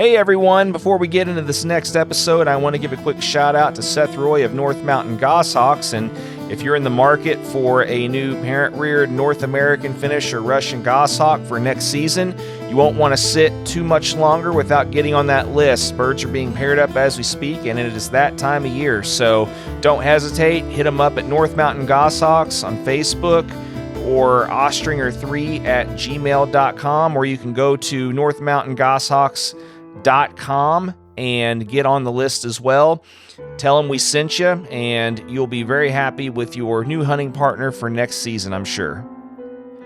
Hey everyone, before we get into this next episode, I want to give a quick shout out to Seth Roy of North Mountain Goshawks, and if you're in the market for a new parent-reared North American Finnish or Russian goshawk for next season, you won't want to sit too much longer without getting on that list. Birds are being paired up as we speak, and it is that time of year, so don't hesitate. Hit them up at North Mountain Goshawks on Facebook or ostringer3@gmail.com, or you can go to northmountaingoshawks.com and get on the list as well. Tell them we sent you, and you'll be very happy with your new hunting partner for next season, I'm sure.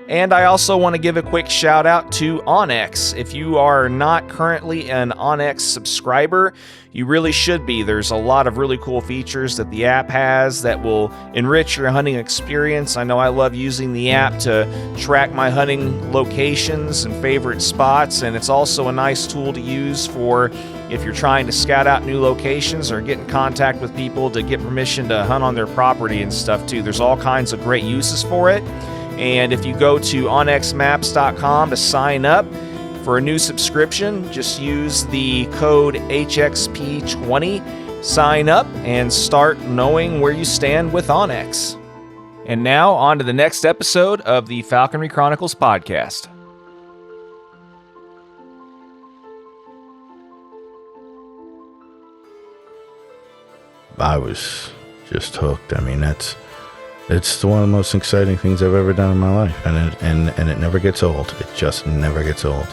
And I also want to give a quick shout out to onX. If you are not currently an onX subscriber, you really should be. There's a lot of really cool features that the app has that will enrich your hunting experience. I know I love using the app to track my hunting locations and favorite spots, and it's also a nice tool to use for if you're trying to scout out new locations or get in contact with people to get permission to hunt on their property and stuff too. There's all kinds of great uses for it. And if you go to onxmaps.com to sign up for a new subscription, just use the code HXP20, sign up, and start knowing where you stand with onX. And now, on to the next episode of the Falconry Chronicles podcast. I was just hooked. I mean, it's one of the most exciting things I've ever done in my life, and it never gets old. It just never gets old.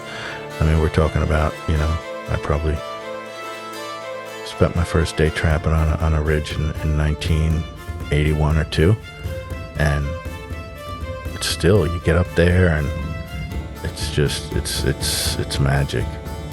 I mean, we're talking about, I probably spent my first day trapping on a ridge in 1981 or 2, and it's still, you get up there and it's just, it's magic.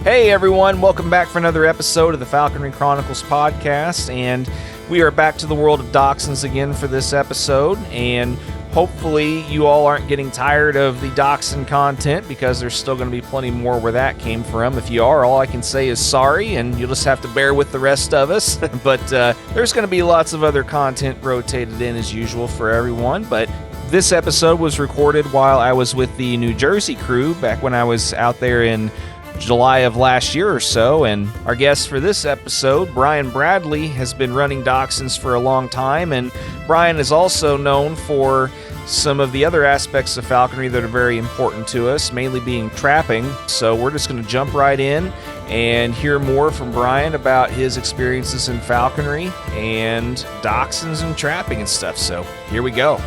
Hey everyone, welcome back for another episode of the Falconry Chronicles podcast, and we are back to the world of dachshunds again for this episode, and hopefully you all aren't getting tired of the dachshund content, because there's still going to be plenty more where that came from. If you are, all I can say is sorry, and you'll just have to bear with the rest of us, but there's going to be lots of other content rotated in as usual for everyone. But this episode was recorded while I was with the New Jersey crew back when I was out there in July of last year or so, and our guest for this episode, Brian Bradley, has been running dachshunds for a long time, and Brian is also known for some of the other aspects of falconry that are very important to us, mainly being trapping. So we're just going to jump right in and hear more from Brian about his experiences in falconry and dachshunds and trapping and stuff. So here we go.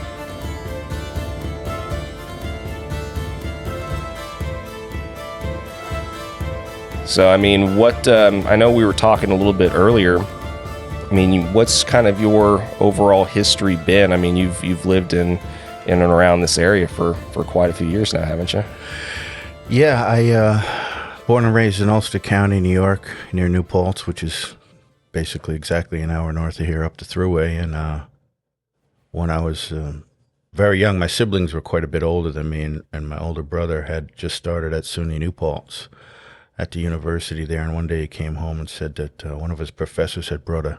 So, I mean, I know we were talking a little bit earlier. I mean, what's kind of your overall history been? I mean, you've lived in and around this area for quite a few years now, haven't you? Yeah, I born and raised in Ulster County, New York, near New Paltz, which is basically exactly an hour north of here up the thruway. And when I was very young, my siblings were quite a bit older than me, and my older brother had just started at SUNY New Paltz at the university there, and one day he came home and said that one of his professors had brought a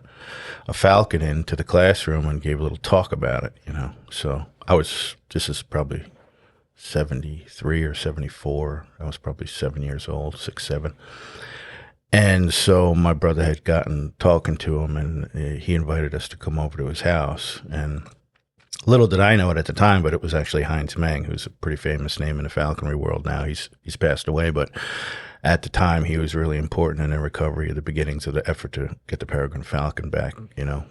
falcon into the classroom and gave a little talk about it, So this is probably 73 or 74. I was probably 7 years old, 6, 7. And so my brother had gotten talking to him, and he invited us to come over to his house. And little did I know it at the time, but it was actually Houndsman, who's a pretty famous name in the falconry world now. He's passed away, but at the time, he was really important in the recovery of the beginnings of the effort to get the peregrine falcon back, when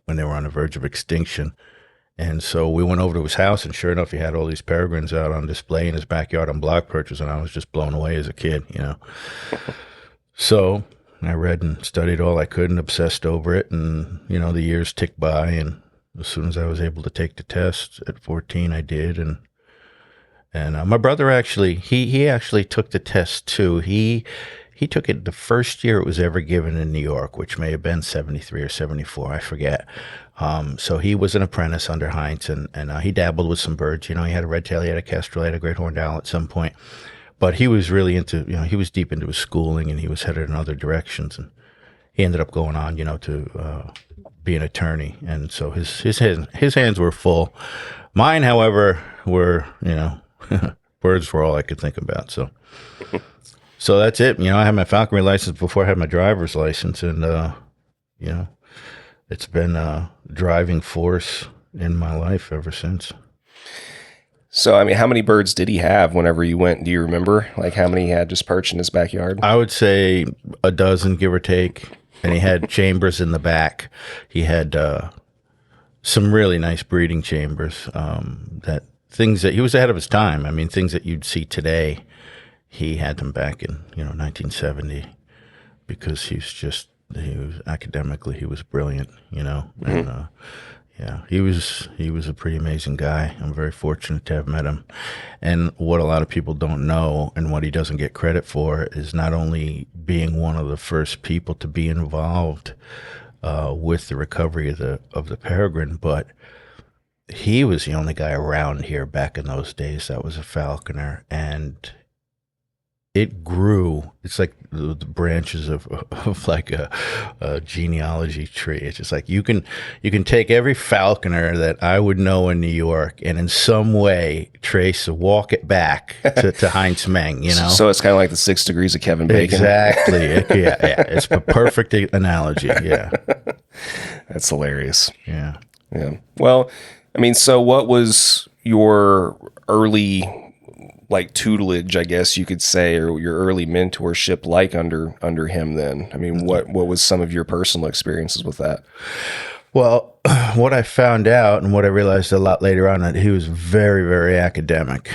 they were on the verge of extinction. And so we went over to his house, and sure enough, he had all these peregrines out on display in his backyard on block perches, and I was just blown away as a kid, So I read and studied all I could and obsessed over it, and, the years ticked by, and as soon as I was able to take the test at 14, I did, and my brother actually, he actually took the test too. He took it the first year it was ever given in New York, which may have been 73 or 74, I forget. So he was an apprentice under Heinz, and he dabbled with some birds. He had a red tail, he had a kestrel, he had a great horned owl at some point. But he was really into, he was deep into his schooling, and he was headed in other directions. And he ended up going on, to be an attorney. And so his hands were full. Mine, however, were, birds were all I could think about. So So that's it. I had my falconry license before I had my driver's license, and it's been a driving force in my life ever since. So, I mean, how many birds did he have whenever you went? Do you remember, like, how many he had just perched in his backyard? I would say a dozen, give or take. And he had chambers in the back. He had some really nice breeding chambers. Things that he was ahead of his time. I mean, things that you'd see today, he had them back in 1970, because he was academically, he was brilliant. And yeah, he was a pretty amazing guy. I'm very fortunate to have met him. And what a lot of people don't know, and what he doesn't get credit for, is not only being one of the first people to be involved with the recovery of the peregrine, but he was the only guy around here back in those days that was a falconer, and it grew. It's like the branches of like a genealogy tree. It's just like you can take every falconer that I would know in New York and in some way walk it back to Houndsman, So it's kind of like the 6 degrees of Kevin Bacon. Exactly. Yeah. It's a perfect analogy. Yeah. That's hilarious. Yeah. Yeah. Well, I mean, so what was your early, like, tutelage, I guess you could say, or your early mentorship like under him then? I mean, what was some of your personal experiences with that? Well, what I found out, and what I realized a lot later on, that he was very, very academic.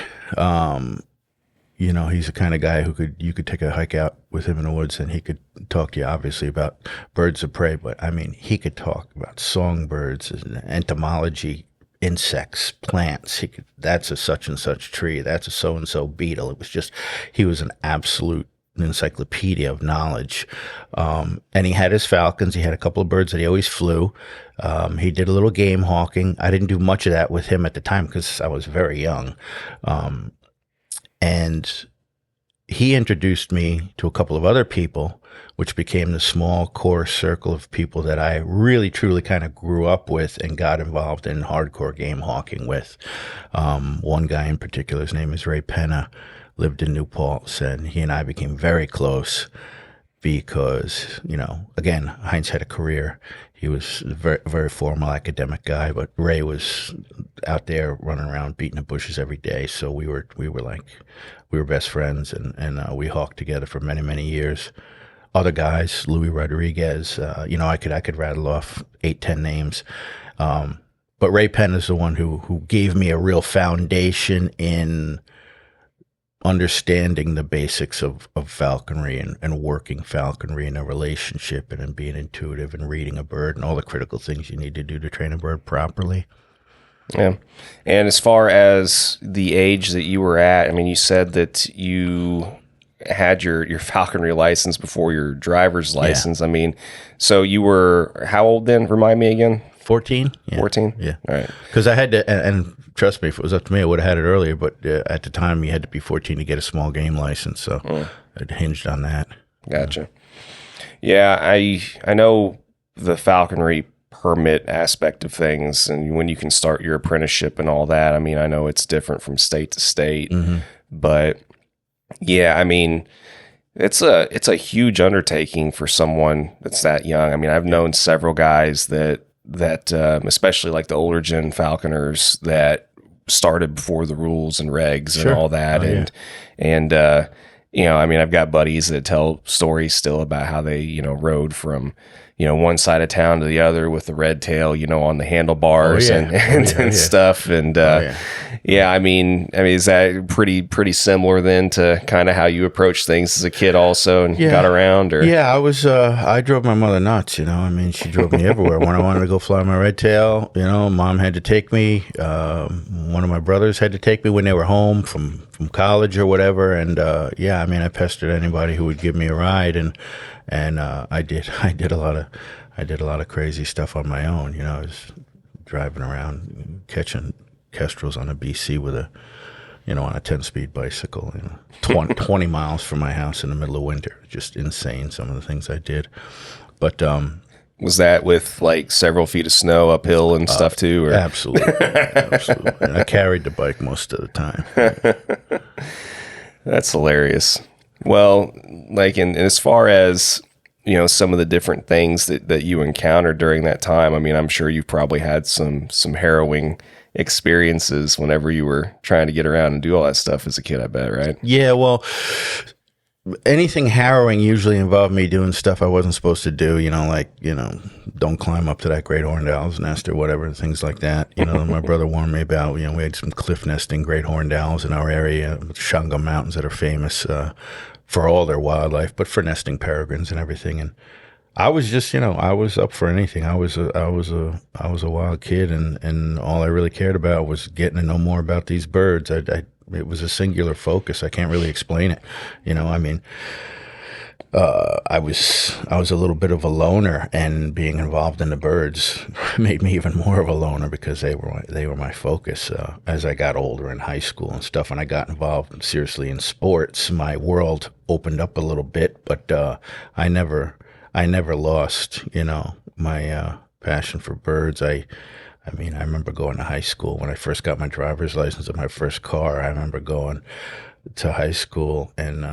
He's the kind of guy you could take a hike out with him in the woods, and he could talk to you obviously about birds of prey, but I mean, he could talk about songbirds and entomology, insects, plants. That's a such and such tree. That's a so and so beetle. It was just, he was an absolute encyclopedia of knowledge. And he had his falcons. He had a couple of birds that he always flew. He did a little game hawking. I didn't do much of that with him at the time because I was very young. And he introduced me to a couple of other people, which became the small core circle of people that I really, truly kind of grew up with and got involved in hardcore game hawking with. One guy in particular, his name is Ray Penna, lived in New Paltz, and he and I became very close because, again, Heinz had a career. He was a very, very formal academic guy, but Ray was out there running around beating the bushes every day. So we were best friends, and we hawked together for many, many years. Other guys, Louis Rodriguez, I could rattle off 8-10 names. But Ray Penn is the one who gave me a real foundation in understanding the basics of falconry and working falconry in a relationship, and in being intuitive and reading a bird and all the critical things you need to do to train a bird properly. Yeah. And as far as the age that you were at, I mean, you said that you had your falconry license before your driver's license. Yeah. I mean, so you were how old then? Remind me again. 14. Yeah. 14? Yeah. All right. Because I had to, and trust me, if it was up to me, I would have had it earlier, but at the time you had to be 14 to get a small game license, so it hinged on that. Gotcha. Yeah, I know the falconry permit aspect of things, and when you can start your apprenticeship and all that. I mean, I know it's different from state to state, but yeah, I mean, it's a huge undertaking for someone that's that young. I mean, I've known several guys that especially like the older gen falconers that started before the rules and regs and all that. And I mean, I've got buddies that tell stories still about how they, rode from, one side of town to the other with the red tail, on the handlebars and stuff. And, I mean, is that pretty similar then to kind of how you approached things as a kid also and got around? Or I was, I drove my mother nuts, I mean, she drove me everywhere. When I wanted to go fly my red tail, mom had to take me. One of my brothers had to take me when they were home from college or whatever. And, I mean, I pestered anybody who would give me a ride, and I did a lot of crazy stuff on my own. I was driving around catching kestrels on a BC with on a 10-speed bicycle, 20 miles from my house in the middle of winter. Just insane, some of the things I did. But was that with like several feet of snow uphill and stuff too? Or? Absolutely. And I carried the bike most of the time. That's hilarious. Well, like, and as far as, you know, some of the different things that you encountered during that time, I mean, I'm sure you probably had some harrowing experiences whenever you were trying to get around and do all that stuff as a kid, I bet, right? Yeah, well, anything harrowing usually involved me doing stuff I wasn't supposed to do, like, don't climb up to that great horned owl's nest or whatever, things like that. My brother warned me about, we had some cliff nesting great horned owls in our area, the Shungum Mountains, that are famous for all their wildlife, but for nesting peregrines and everything. And I was just, I was up for anything. I was a wild kid, and all I really cared about was getting to know more about these birds. It was a singular focus. I can't really explain it. I mean, I was a little bit of a loner, and being involved in the birds made me even more of a loner because they were my focus. As I got older in high school and stuff, and I got involved seriously in sports, my world opened up a little bit. But I never lost, my passion for birds. I mean, I remember going to high school when I first got my driver's license and my first car. I remember going to high school and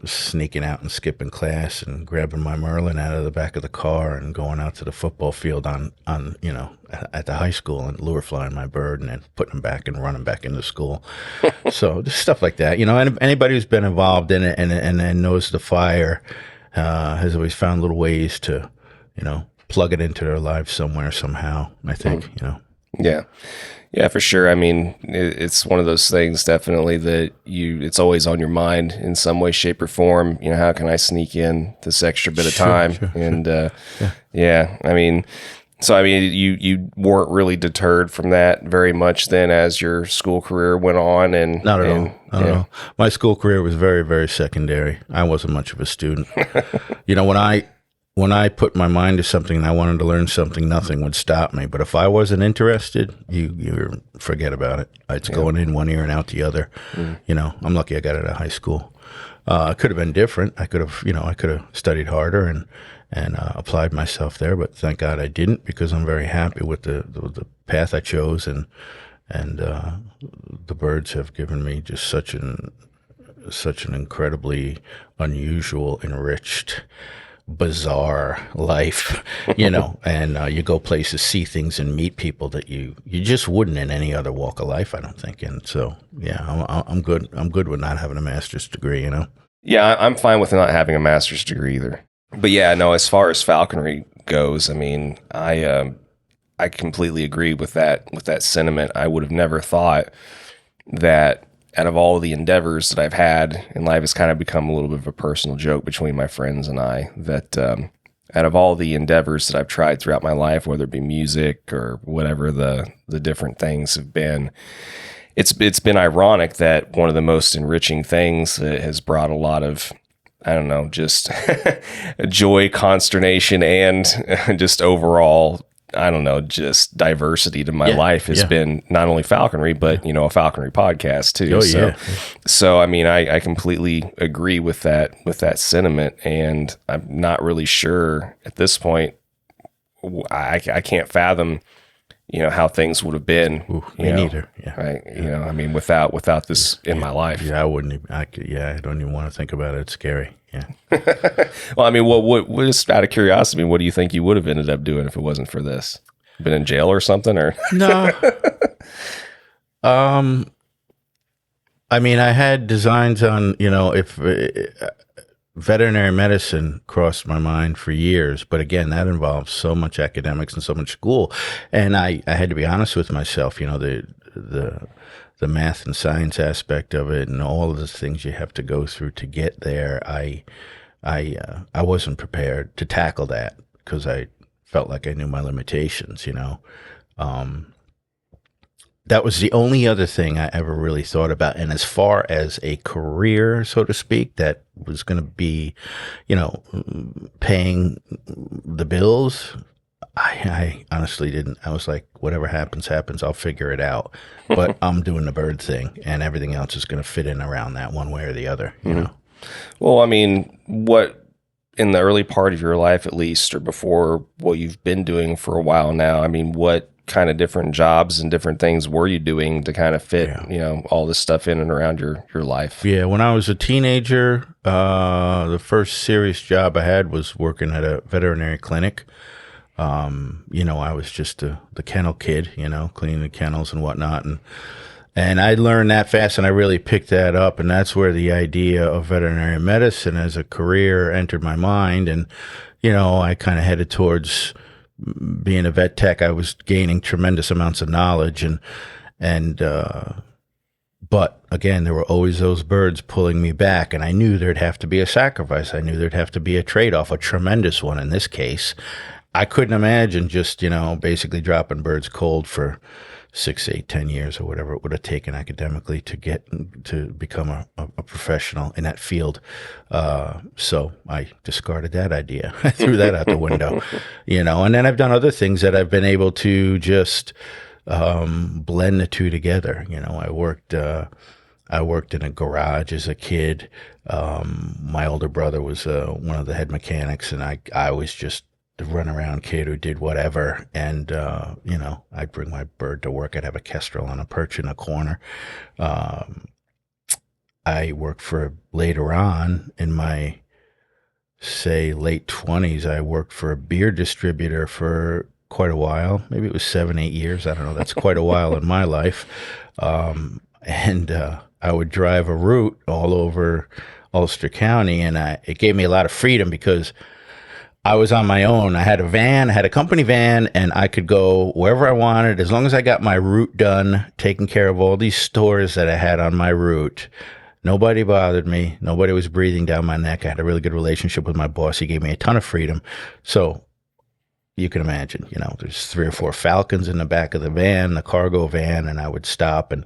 sneaking out and skipping class and grabbing my Merlin out of the back of the car and going out to the football field on at the high school and lure flying my bird and then putting him back and running back into school. So just stuff like that. And anybody who's been involved in it and knows the fire has always found little ways to, plug it into their lives somewhere, somehow, I think, Yeah, for sure. I mean, it's one of those things definitely that it's always on your mind in some way, shape, or form. How can I sneak in this extra bit of time? Sure. And I mean, you weren't really deterred from that very much then as your school career went on, and not at all. My school career was very, very secondary. I wasn't much of a student. When I put my mind to something and I wanted to learn something, nothing would stop me. But if I wasn't interested, you forget about it. It's going in one ear and out the other. I'm lucky I got it at high school. It could have been different. I could have studied harder and applied myself there, but thank God I didn't, because I'm very happy with the path I chose, and the birds have given me just such an incredibly unusual, enriched, bizarre life, and you go places, see things, and meet people that you just wouldn't in any other walk of life, I don't think. And so, I'm good. I'm good with not having a master's degree, Yeah, I'm fine with not having a master's degree either. But yeah, no, as far as falconry goes, I mean, I completely agree with that sentiment. I would have never thought that out of all the endeavors that I've had in life, it's kind of become a little bit of a personal joke between my friends and I, that out of all the endeavors that I've tried throughout my life, whether it be music or whatever the different things have been, it's been ironic that one of the most enriching things that has brought a lot of, I don't know, just joy, consternation, and just overall, I don't know, just diversity to my life has been not only falconry, but, a falconry podcast too. Oh, So, I mean, I completely agree with that sentiment, and I'm not really sure at this point. I can't fathom, how things would have been. Me neither. Yeah. Right. I mean, without this in my life. Yeah, I wouldn't. I don't even want to think about it. It's scary. Yeah. Well, I mean, what just out of curiosity, what do you think you would have ended up doing if it wasn't for this? Been in jail or something, or no? I mean, I had designs on, if veterinary medicine crossed my mind for years, but again, that involves so much academics and so much school, and I had to be honest with myself. The math and science aspect of it, and all of the things you have to go through to get there, I wasn't prepared to tackle that because I felt like I knew my limitations. That was the only other thing I ever really thought about. And as far as a career, so to speak, that was going to be, paying the bills, I honestly didn't. I was like, whatever happens, happens. I'll figure it out. But I'm doing the bird thing, and everything else is going to fit in around that one way or the other, you know? Well, I mean, what in the early part of your life, at least, or before what you've been doing for a while now, I mean, what kind of different jobs and different things were you doing to kind of fit, all this stuff in and around your life? Yeah, when I was a teenager, the first serious job I had was working at a veterinary clinic. I was just the kennel kid, cleaning the kennels and whatnot. And I learned that fast, and I really picked that up. And that's where the idea of veterinary medicine as a career entered my mind. And, I kind of headed towards being a vet tech. I was gaining tremendous amounts of knowledge. But again, there were always those birds pulling me back. And I knew there'd have to be a sacrifice. I knew there'd have to be a trade-off, a tremendous one in this case. I couldn't imagine just, basically dropping birds cold for 6, 8, 10 years or whatever it would have taken academically to get to become a professional in that field. So I discarded that idea. I threw that out the window, and then I've done other things that I've been able to just blend the two together. I worked in a garage as a kid. My older brother was one of the head mechanics, and I was just the run-around kid who did whatever. And, I'd bring my bird to work. I'd have a kestrel on a perch in a corner. I worked later on in my, say, late 20s, I worked for a beer distributor for quite a while. Maybe it was 7, 8 years. I don't know. That's quite a while in my life. And I would drive a route all over Ulster County, and it gave me a lot of freedom because I was on my own. I had a company van, and I could go wherever I wanted as long as I got my route done, taking care of all these stores that I had on my route. Nobody bothered me. Nobody was breathing down my neck. I had a really good relationship with my boss. He gave me a ton of freedom. So you can imagine, there's 3 or 4 Falcons in the back of the van, the cargo van, and I would stop and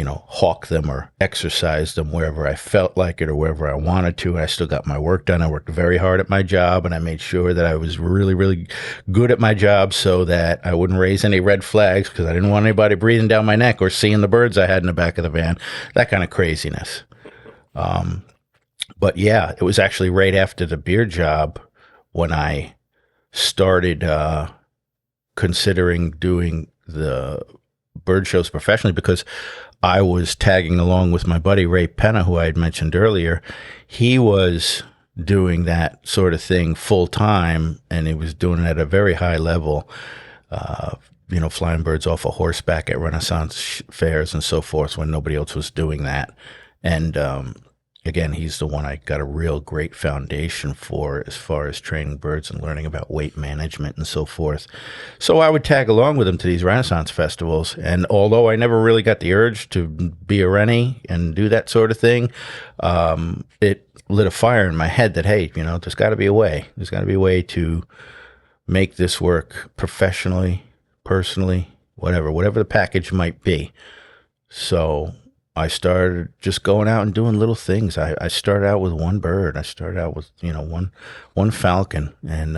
hawk them or exercise them wherever I felt like it or wherever I wanted to. And I still got my work done. I worked very hard at my job, and I made sure that I was really, really good at my job so that I wouldn't raise any red flags because I didn't want anybody breathing down my neck or seeing the birds I had in the back of the van, that kind of craziness. But yeah, it was actually right after the beer job when I started considering doing the bird shows professionally, because I was tagging along with my buddy Ray Penna, who I had mentioned earlier. He was doing that sort of thing full time, and he was doing it at a very high level, flying birds off a horseback at Renaissance fairs and so forth when nobody else was doing that. And again, he's the one I got a real great foundation for as far as training birds and learning about weight management and so forth. So I would tag along with him to these Renaissance festivals. And although I never really got the urge to be a Rennie and do that sort of thing, it lit a fire in my head that, hey, there's got to be a way. There's got to be a way to make this work professionally, personally, whatever the package might be. So I started just going out and doing little things. I started out with one bird. I started out with, one falcon, and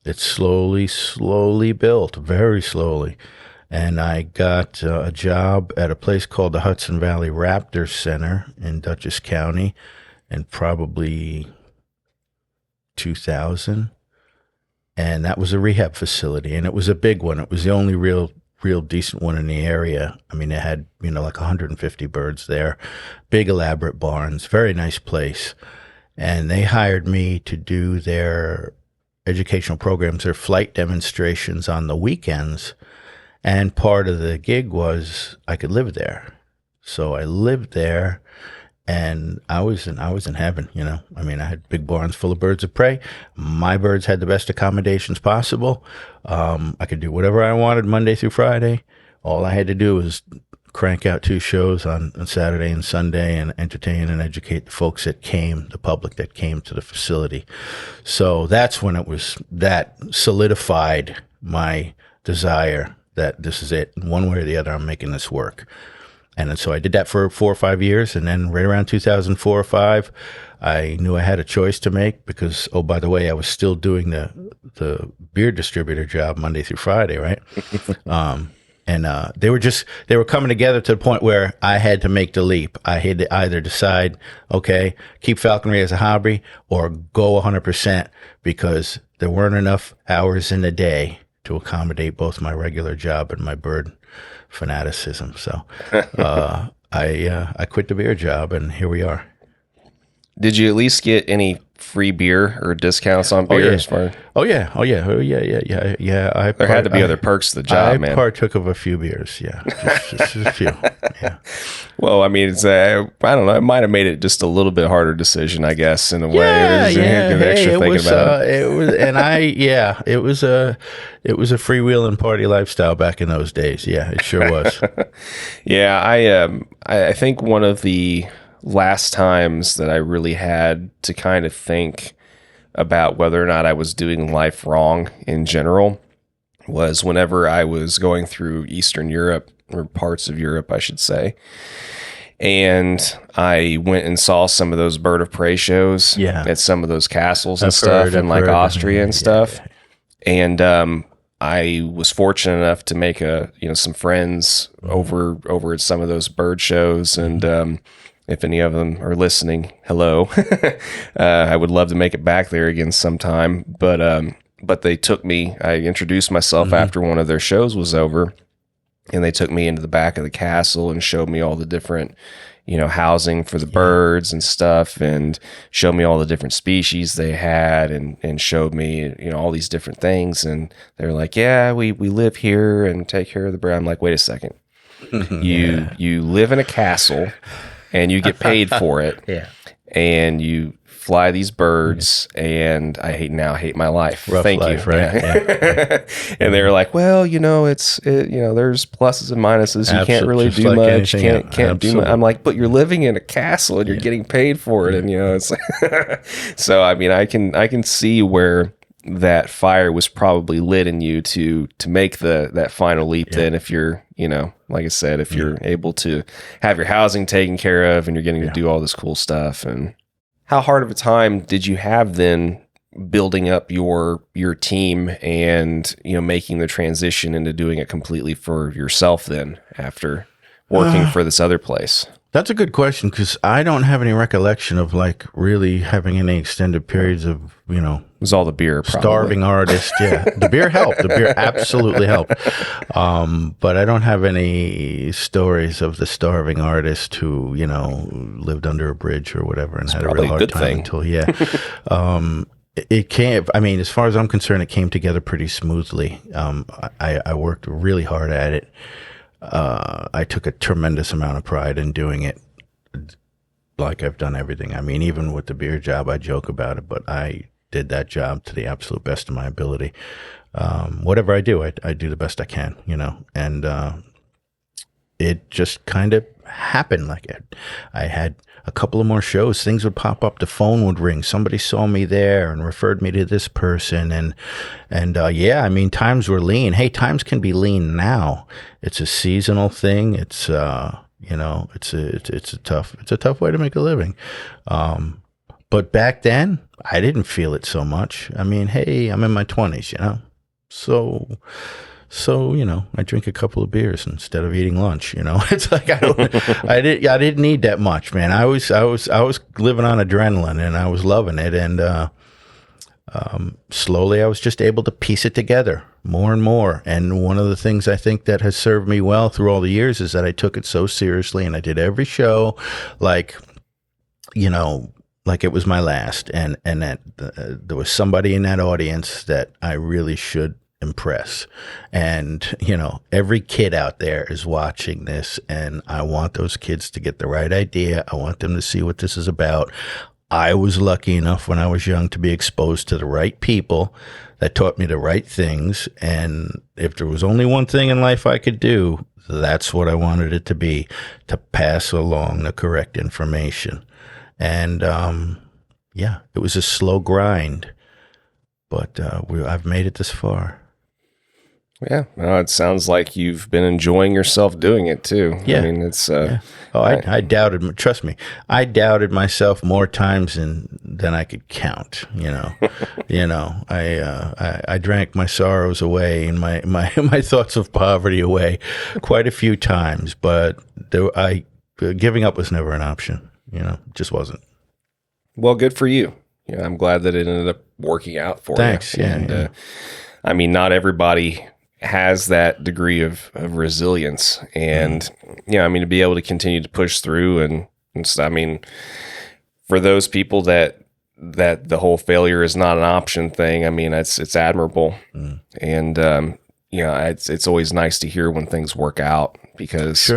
it slowly built, very slowly. And I got a job at a place called the Hudson Valley Raptor Center in Dutchess County in probably 2000. And that was a rehab facility, and it was a big one. It was the only real decent one in the area. I mean, it had, like 150 birds there, big elaborate barns, very nice place. And they hired me to do their educational programs, their flight demonstrations on the weekends. And part of the gig was I could live there. So I lived there, and I was in heaven, I mean, I had big barns full of birds of prey. My birds had the best accommodations possible. I could do whatever I wanted Monday through Friday. All I had to do was crank out 2 shows on Saturday and Sunday and entertain and educate the folks the public that came to the facility. So that's when that solidified my desire that this is it. One way or the other, I'm making this work. And so I did that for 4 or 5 years. And then right around 2004 or 5, I knew I had a choice to make because, oh, by the way, I was still doing the beer distributor job Monday through Friday, right? And they were coming together to the point where I had to make the leap. I had to either decide, okay, keep falconry as a hobby or go 100% because there weren't enough hours in the day to accommodate both my regular job and my bird fanaticism. So I quit the beer job, and here we are. Did you at least get any free beer or discounts on beer? Yeah. There had to be other perks to the job, man. I partook of a few beers, just a few. Yeah. Well, I mean, it's I don't know. It might have made it just a little bit harder decision, I guess, in a way. It was a freewheeling party lifestyle back in those days. Yeah, it sure was. Yeah, I think one of the last times that I really had to kind of think about whether or not I was doing life wrong in general was whenever I was going through Eastern Europe, or parts of Europe, I should say. And I went and saw some of those bird of prey shows at some of those castles and stuff in like Austria and stuff. And I was fortunate enough to make some friends over at some of those bird shows. And if any of them are listening, hello. I would love to make it back there again sometime. But they took me. I introduced myself after one of their shows was over, and they took me into the back of the castle and showed me all the different, housing for the birds and stuff, and showed me all the different species they had, and showed me, all these different things. And they're like, yeah, we live here and take care of the bird. I'm like, wait a second. You live in a castle and you get paid for it. And you fly these birds, and I hate my life. Rough Thank life, you. right? Yeah. And they were like, well, there's pluses and minuses. You can't really do like much. Can't do much. I'm like, but you're living in a castle and you're getting paid for it. And it's like so I mean, I can see where that fire was probably lit in you to make that final leap. Then if you're, like I said, if you're able to have your housing taken care of and you're getting to do all this cool stuff. And how hard of a time did you have then building up your team and, making the transition into doing it completely for yourself then after working for this other place? That's a good question, because I don't have any recollection of like really having any extended periods of, it was all the beer, probably. Starving artist. Yeah. The beer helped. The beer absolutely helped. But I don't have any stories of the starving artist who, lived under a bridge or whatever and had a real hard time until, it came, as far as I'm concerned, it came together pretty smoothly. I worked really hard at it. I took a tremendous amount of pride in doing it like I've done everything. Even with the beer job, I joke about it, but I did that job to the absolute best of my ability. Whatever I do, I do the best I can, and it just kind of happened like it. I had a couple of more shows. Things would pop up. The phone would ring. Somebody saw me there and referred me to this person. And times were lean. Hey, times can be lean now. It's a seasonal thing. It's it's a tough way to make a living. But back then I didn't feel it so much. Hey, I'm in my 20s, So, I drink a couple of beers instead of eating lunch, It's like I didn't need that much, man. I was living on adrenaline, and I was loving it, and slowly I was just able to piece it together more and more. And one of the things I think that has served me well through all the years is that I took it so seriously, and I did every show like it was my last, and that there was somebody in that audience that I really should impress. And every kid out there is watching this, and I want those kids to get the right idea. I want them to see what this is about. I was lucky enough when I was young to be exposed to the right people that taught me the right things, and if there was only one thing in life I could do, that's what I wanted it to be, to pass along the correct information. And it was a slow grind, but I've made it this far. Yeah, well, it sounds like you've been enjoying yourself doing it too. Yeah, it's. I doubted. Trust me, I doubted myself more times than I could count. I drank my sorrows away and my thoughts of poverty away quite a few times. But giving up was never an option. It just wasn't. Well, good for you. I'm glad that it ended up working out for you. Thanks. And I mean, not everybody has that degree of resilience, and I mean, to be able to continue to push through I mean, for those people that the whole failure is not an option thing, I mean, it's admirable. And it's always nice to hear when things work out, because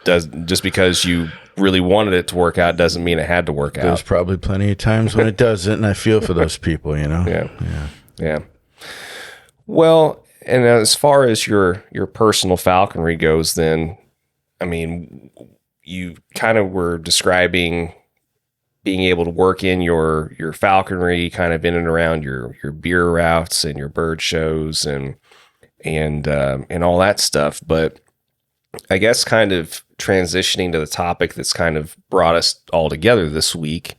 just because you really wanted it to work out doesn't mean it had to work out. There's probably plenty of times when it doesn't, and I feel for those people, Yeah. Well, and as far as your personal falconry goes, then, I mean, you kind of were describing being able to work in your falconry kind of in and around your beer routes and your bird shows and all that stuff. But I guess kind of transitioning to the topic that's kind of brought us all together this week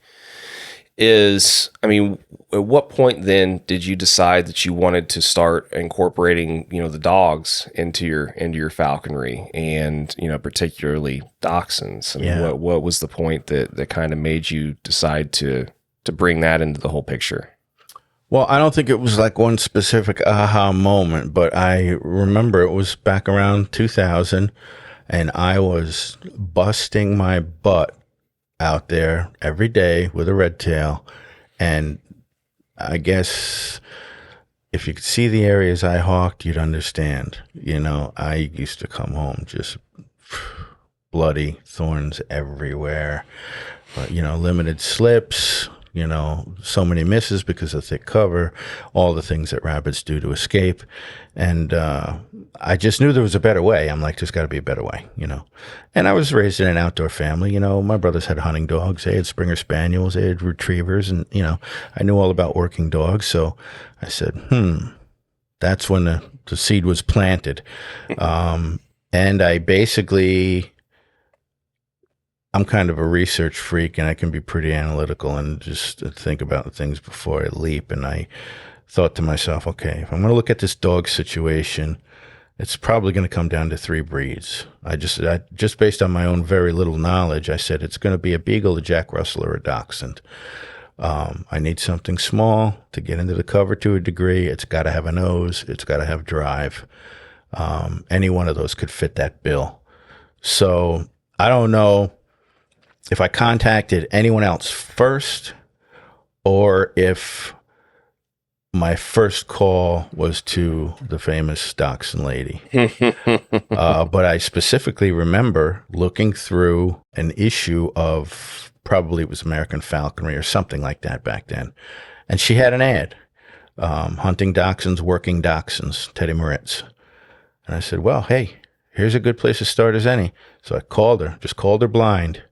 is, I mean, at what point then did you decide that you wanted to start incorporating, the dogs into your falconry, and, particularly dachshunds? I mean, what was the point that kind of made you decide to bring that into the whole picture? Well, I don't think it was like one specific aha moment, but I remember it was back around 2000, and I was busting my butt out there every day with a red tail. And I guess if you could see the areas I hawked, you'd understand. I used to come home just bloody, thorns everywhere, but, limited slips, so many misses because of thick cover, all the things that rabbits do to escape. And I just knew there was a better way. I'm like, there's got to be a better way, And I was raised in an outdoor family. My brothers had hunting dogs. They had Springer Spaniels. They had retrievers. And, I knew all about working dogs. So I said, that's when the seed was planted. And I basically... I'm kind of a research freak, and I can be pretty analytical and just think about things before I leap. And I thought to myself, okay, if I'm going to look at this dog situation, it's probably going to come down to 3 breeds. I just based on my own very little knowledge, I said it's going to be a Beagle, a Jack Russell, or a Dachshund. I need something small to get into the cover to a degree. It's got to have a nose. It's got to have drive. Any one of those could fit that bill. So I don't know if I contacted anyone else first, or if my first call was to the famous Dachshund lady. But I specifically remember looking through an issue of, probably it was American Falconry or something like that back then, and she had an ad, hunting dachshunds, working dachshunds, Teddy Moritz. And I said, well, hey, here's a good place to start as any. So I called her blind.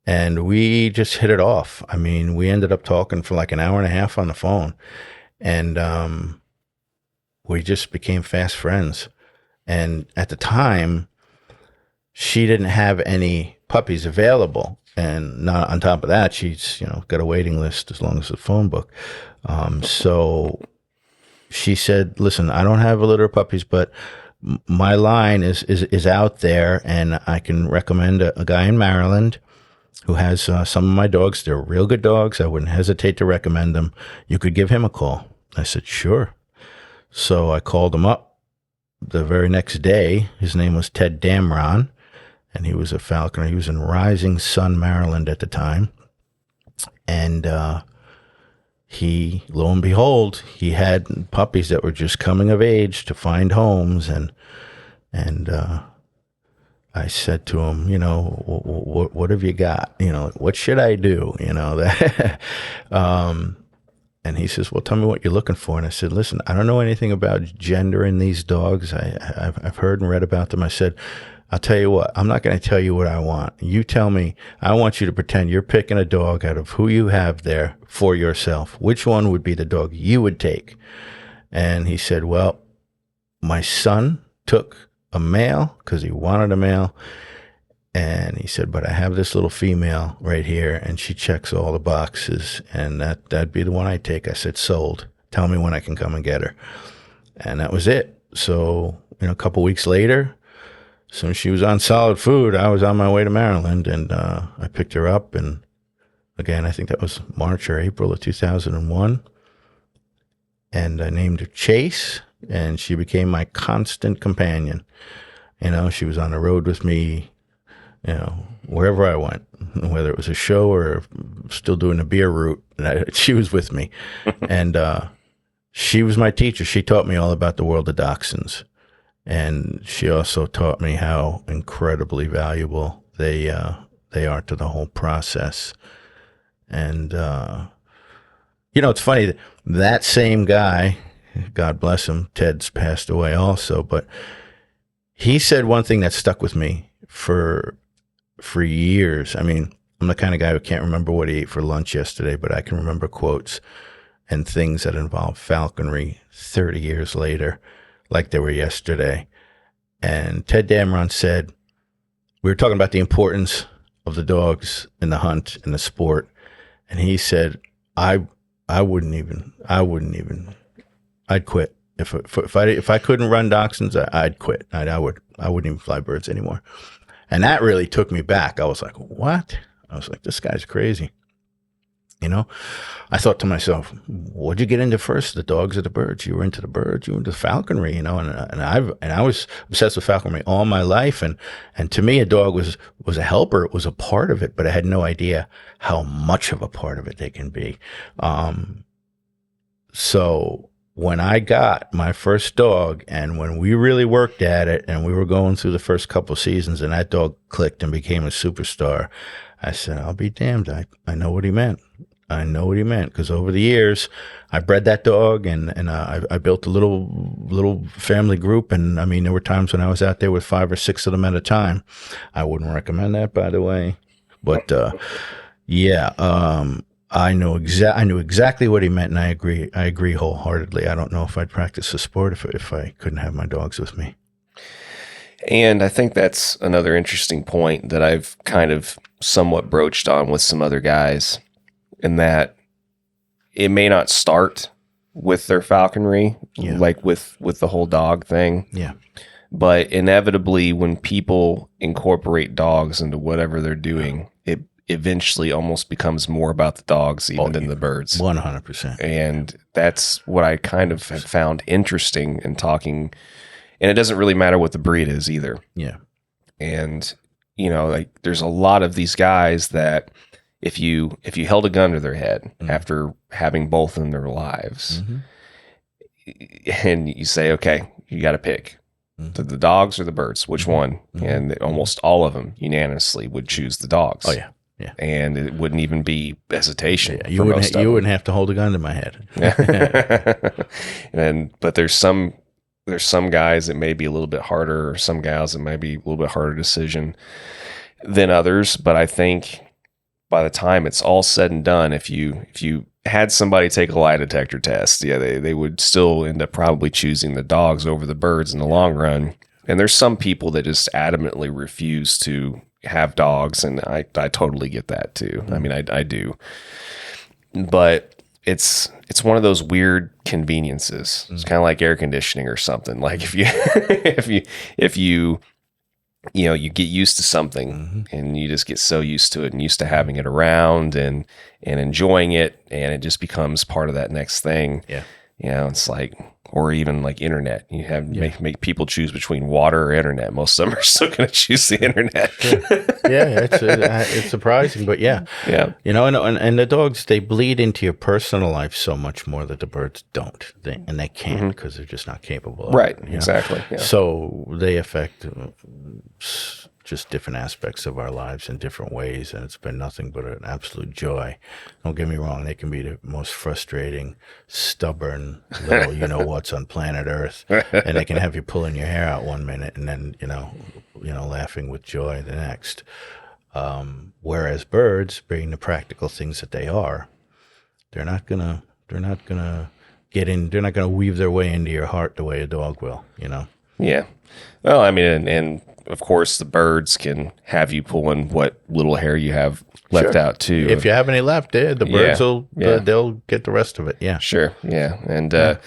And we just hit it off. I mean, we ended up talking for like an hour and a half on the phone. And we just became fast friends. And at the time, she didn't have any puppies available. And not on top of that, she's, got a waiting list as long as the phone book. So she said, listen, I don't have a litter of puppies, but my line is out there, and I can recommend a guy in Maryland who has some of my dogs. They're real good dogs. I wouldn't hesitate to recommend them. You could give him a call. I said, sure. So I called him up the very next day. His name was Ted Damron, and he was a falconer. He was in Rising Sun, Maryland at the time. And he, lo and behold, he had puppies that were just coming of age to find homes. And I said to him, what have you got? What should I do? And he says, well, tell me what you're looking for. And I said, listen, I don't know anything about gender in these dogs. I've heard and read about them. I said, I'll tell you what, I'm not going to tell you what I want. You tell me. I want you to pretend you're picking a dog out of who you have there for yourself. Which one would be the dog you would take? And he said, well, my son took a male because he wanted a male. And he said, but I have this little female right here, and she checks all the boxes, and that'd be the one I take. I said, sold. Tell me when I can come and get her. And that was it. So, a couple weeks later, as soon as she was on solid food, I was on my way to Maryland, and I picked her up. And again, I think that was March or April of 2001. and I named her Chase, and she became my constant companion. You know, she was on the road with me, you know, wherever I went, whether it was a show or still doing a beer route, she was with me. And she was my teacher. She taught me all about the world of dachshunds. And she also taught me how incredibly valuable they are to the whole process. And, you know, it's funny, that same guy, God bless him, Ted's passed away also, but he said one thing that stuck with me for years. I mean, I'm the kind of guy who can't remember what he ate for lunch yesterday, but I can remember quotes and things that involve falconry 30 years later, like they were yesterday. And Ted Dameron said, we were talking about the importance of the dogs in the hunt and the sport. And he said, I wouldn't even, I'd quit. If I couldn't run dachshunds, I'd quit. I wouldn't even fly birds anymore. And that really took me back. I was like, what? I was like, this guy's crazy. You know, I thought to myself, what'd you get into first, the dogs or the birds? You were into the birds, you were into falconry, you know, and I was obsessed with falconry all my life. And to me, a dog was a helper. It was a part of it, but I had no idea how much of a part of it they can be. So when I got my first dog and when we really worked at it and we were going through the first couple of seasons and that dog clicked and became a superstar, I said, I'll be damned. I know what he meant. I know what he meant, because over the years I bred that dog and I built a little family group. And I mean, there were times when I was out there with 5 or 6 of them at a time. I wouldn't recommend that, by the way. But I knew exactly what he meant, and I agree wholeheartedly. I don't know if I'd practice the sport if I couldn't have my dogs with me. And I think that's another interesting point that I've kind of somewhat broached on with some other guys, in that it may not start with their falconry, like with the whole dog thing. Yeah. But inevitably, when people incorporate dogs into whatever they're doing, it eventually almost becomes more about the dogs even than the birds. 100%. And that's what I kind of have found interesting in talking. And it doesn't really matter what the breed is either. Yeah. And, you know, like there's a lot of these guys that if you held a gun to their head after having both in their lives, and you say, okay, you got to pick the dogs or the birds, which one? And almost all of them unanimously would choose the dogs. Oh, yeah. Yeah. And it wouldn't even be hesitation. Yeah, you wouldn't have to hold a gun to my head. But there's some guys that may be a little bit harder, or some gals that might be a little bit harder decision than others. But I think by the time it's all said and done, if you had somebody take a lie detector test, they would still end up probably choosing the dogs over the birds in the long run. And there's some people that just adamantly refuse to have dogs, and I totally get that too. I mean, I do. But it's one of those weird conveniences. It's kind of like air conditioning or something. Like if you get used to something and you just get so used to it and used to having it around and enjoying it, and it just becomes part of that next thing. Yeah. You know, it's like, or even like internet. You have make people choose between water or internet. Most of them are still going to choose the internet. It's surprising, but yeah. You know, and the dogs, they bleed into your personal life so much more that the birds don't, and they can't because they're just not capable. Right. Of it, exactly. Yeah. So they affect just different aspects of our lives in different ways, and it's been nothing but an absolute joy. Don't get me wrong; they can be the most frustrating, stubborn little you-know-whats on planet Earth, and they can have you pulling your hair out one minute and then you know laughing with joy the next. Whereas birds, being the practical things that they are, they're not gonna get in. They're not gonna weave their way into your heart the way a dog will. You know. Yeah. Well, I mean, and of course, the birds can have you pulling what little hair you have left out too. If you have any left, the birds will they'll get the rest of it. Yeah, sure, yeah. And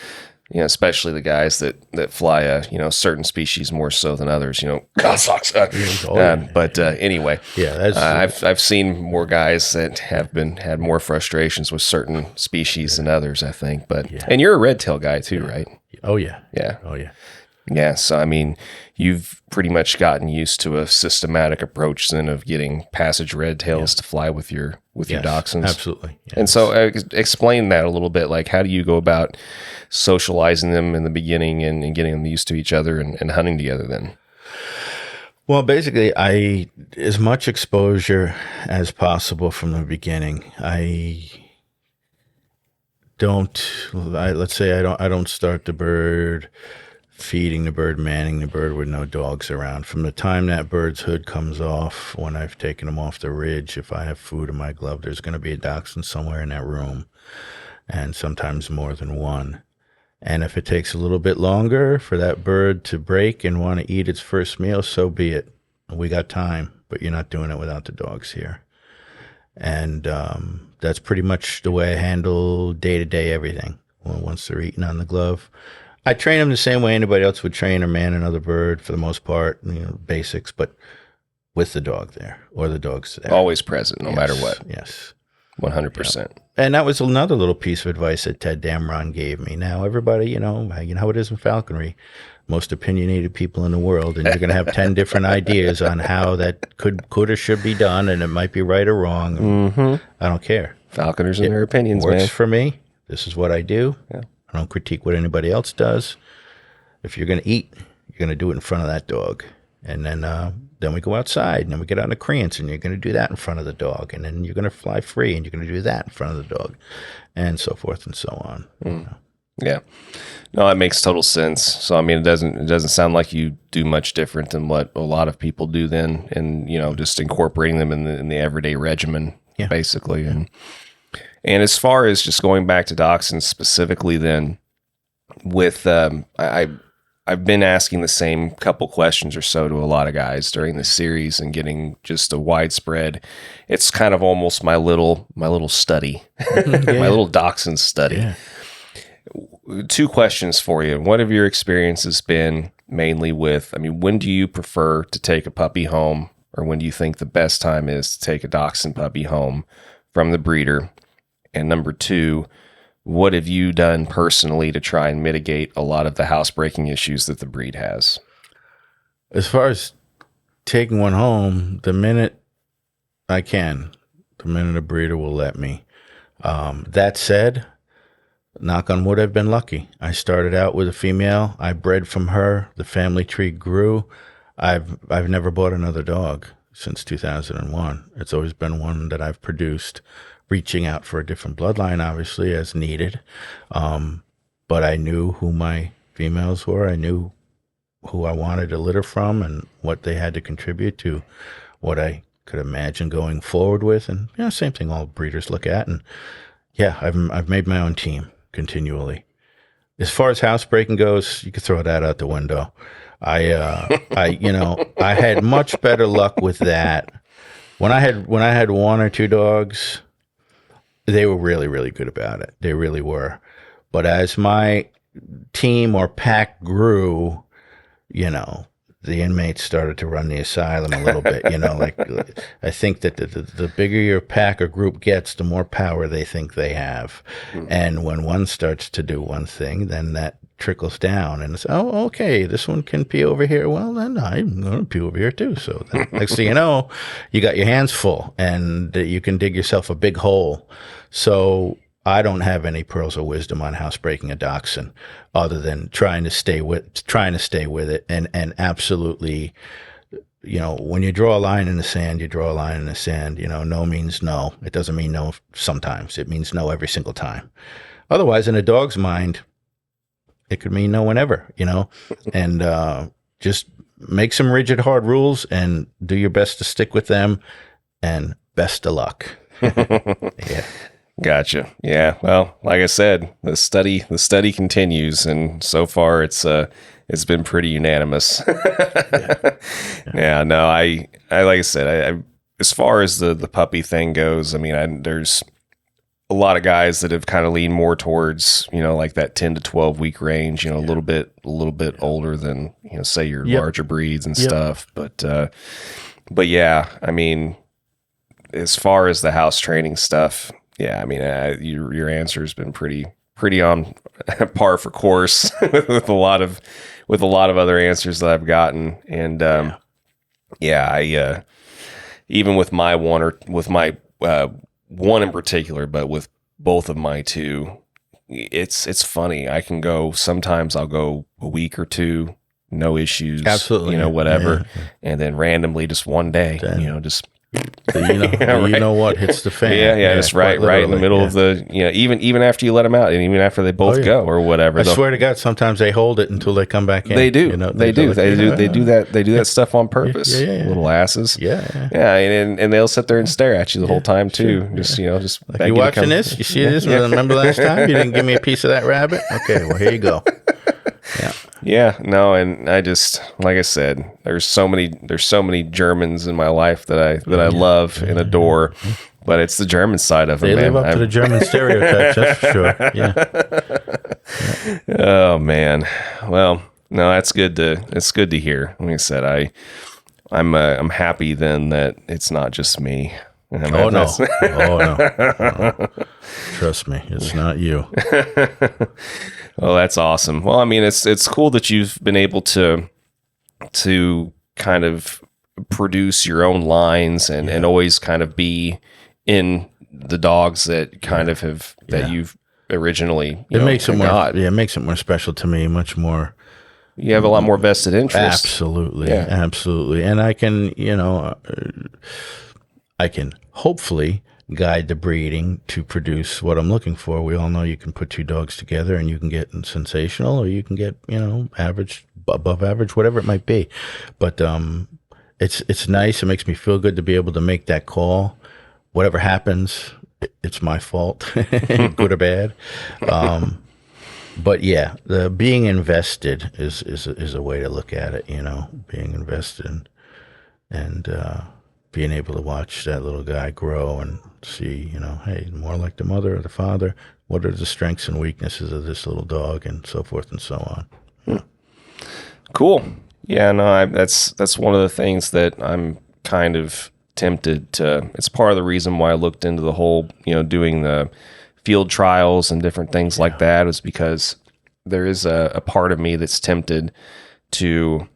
You know, especially the guys that fly a certain species more so than others. God sucks. But anyway, I've seen more guys that have had more frustrations with certain species than others, I think. But and you're a red tail guy too, right? Oh yeah. Yeah. Oh yeah. Yeah. So I mean, you've pretty much gotten used to a systematic approach then of getting passage red tails to fly with your dachshunds. Absolutely. Yeah. And so explain that a little bit. Like, how do you go about socializing them in the beginning and getting them used to each other and hunting together then? Well, basically, as much exposure as possible from the beginning. Let's say I don't start the bird feeding the bird, manning the bird with no dogs around. From the time that bird's hood comes off, when I've taken him off the ridge, if I have food in my glove, there's going to be a dachshund somewhere in that room, and sometimes more than one. And if it takes a little bit longer for that bird to break and want to eat its first meal, so be it. We got time, but you're not doing it without the dogs here. And that's pretty much the way I handle day-to-day everything. Well, once they're eating on the glove, I train them the same way anybody else would train or man another bird for the most part, basics, but with the dog there or the dog's there. Always present, no matter what. Yes. 100%. Yeah. And that was another little piece of advice that Ted Damron gave me. Now, everybody, you know how it is in falconry, most opinionated people in the world, and you're going to have 10 different ideas on how that could or should be done, and it might be right or wrong. Mm-hmm. I don't care. Falconers and their opinions, works man. for me. This is what I do. Yeah. I don't critique what anybody else does. If you're going to eat, you're going to do it in front of that dog. And then we go outside, and then we get on the creance, and you're going to do that in front of the dog. And then you're going to fly free, and you're going to do that in front of the dog, and so forth and so on. Yeah. No, that makes total sense. So, I mean, it doesn't sound like you do much different than what a lot of people do then, and, just incorporating them in the everyday regimen, basically. Yeah. And as far as just going back to dachshunds specifically then, with I've been asking the same couple questions or so to a lot of guys during this series and getting just a widespread. It's kind of almost my little study, my little dachshund study. Yeah. 2 questions for you. What have your experiences been mainly with? I mean, when do you prefer to take a puppy home, or when do you think the best time is to take a dachshund puppy home from the breeder? And number 2, what have you done personally to try and mitigate a lot of the housebreaking issues that the breed has? As far as taking one home, the minute I can, the minute a breeder will let me. That said, knock on wood, I've been lucky. I started out with a female. I bred from her. The family tree grew. I've never bought another dog since 2001. It's always been one that I've produced, reaching out for a different bloodline, obviously, as needed. But I knew who my females were. I knew who I wanted to litter from and what they had to contribute to what I could imagine going forward with. And same thing all breeders look at. And I've made my own team continually. As far as housebreaking goes, you could throw that out the window. I had much better luck with that. When I had 1 or 2 dogs, they were really, really good about it. They really were. But as my team or pack grew, the inmates started to run the asylum a little bit. I think that the bigger your pack or group gets, the more power they think they have. Mm-hmm. And when one starts to do one thing, then that trickles down, and it's, okay, this one can pee over here. Well, then I'm going to pee over here too. So next thing you know, you got your hands full, and you can dig yourself a big hole. So I don't have any pearls of wisdom on housebreaking a dachshund, other than trying to stay with it, and absolutely, when you draw a line in the sand, you draw a line in the sand. No means no. It doesn't mean no sometimes. It means no every single time. Otherwise, in a dog's mind, it could mean no whenever, and just make some rigid, hard rules and do your best to stick with them, and best of luck. Yeah. Gotcha. Yeah. Well, like I said, the study continues, and so far it's been pretty unanimous. Yeah. No, I like I said, I as far as the puppy thing goes, I mean, there's a lot of guys that have kind of leaned more towards, like that 10 to 12 week range, a little bit older than, say your larger breeds and stuff. But yeah, I mean, as far as the house training stuff, yeah, I mean, your answer has been pretty on par for course with a lot of other answers that I've gotten. And, I, even with my one in particular, but with both of my two, it's funny. I can go, sometimes I'll go a week or two, no issues, absolutely, whatever. Yeah. And then randomly just one day, just, what hits the fan. Just right in the middle of the, even after you let them out and even after they both go or whatever. I swear to God, sometimes they hold it until they come back in. They do. They do that stuff on purpose. Little asses. And they'll sit there and stare at you the whole time too. Just like, you watching this? You see this? Remember last time you didn't give me a piece of that rabbit? Okay, well here you go. And I just, like I said, there's so many Germans in my life that I love and adore, but it's the German side of them. They live up to the German stereotypes, that's for sure. Yeah. Oh man. Well, no, it's good to hear. Like I said, I'm happy then that it's not just me. Oh no. Trust me, it's not you. Well, that's awesome. Well, I mean, it's cool that you've been able to kind of produce your own lines and always kind of be in the dogs that kind of have that you've originally. It makes it more special to me. Much more. You have a lot more vested interest. Absolutely, and I can hopefully guide the breeding to produce what I'm looking for. We all know you can put two dogs together and you can get sensational, or you can get, average, above average, whatever it might be. But it's nice. It makes me feel good to be able to make that call. Whatever happens, it's my fault, good or bad. But yeah, the being invested is a way to look at it. Being invested and being able to watch that little guy grow and see, hey, more like the mother or the father. What are the strengths and weaknesses of this little dog, and so forth and so on. Cool. Yeah, no, that's one of the things that I'm kind of tempted to. It's part of the reason why I looked into the whole, doing the field trials and different things like that, is because there is a part of me that's tempted to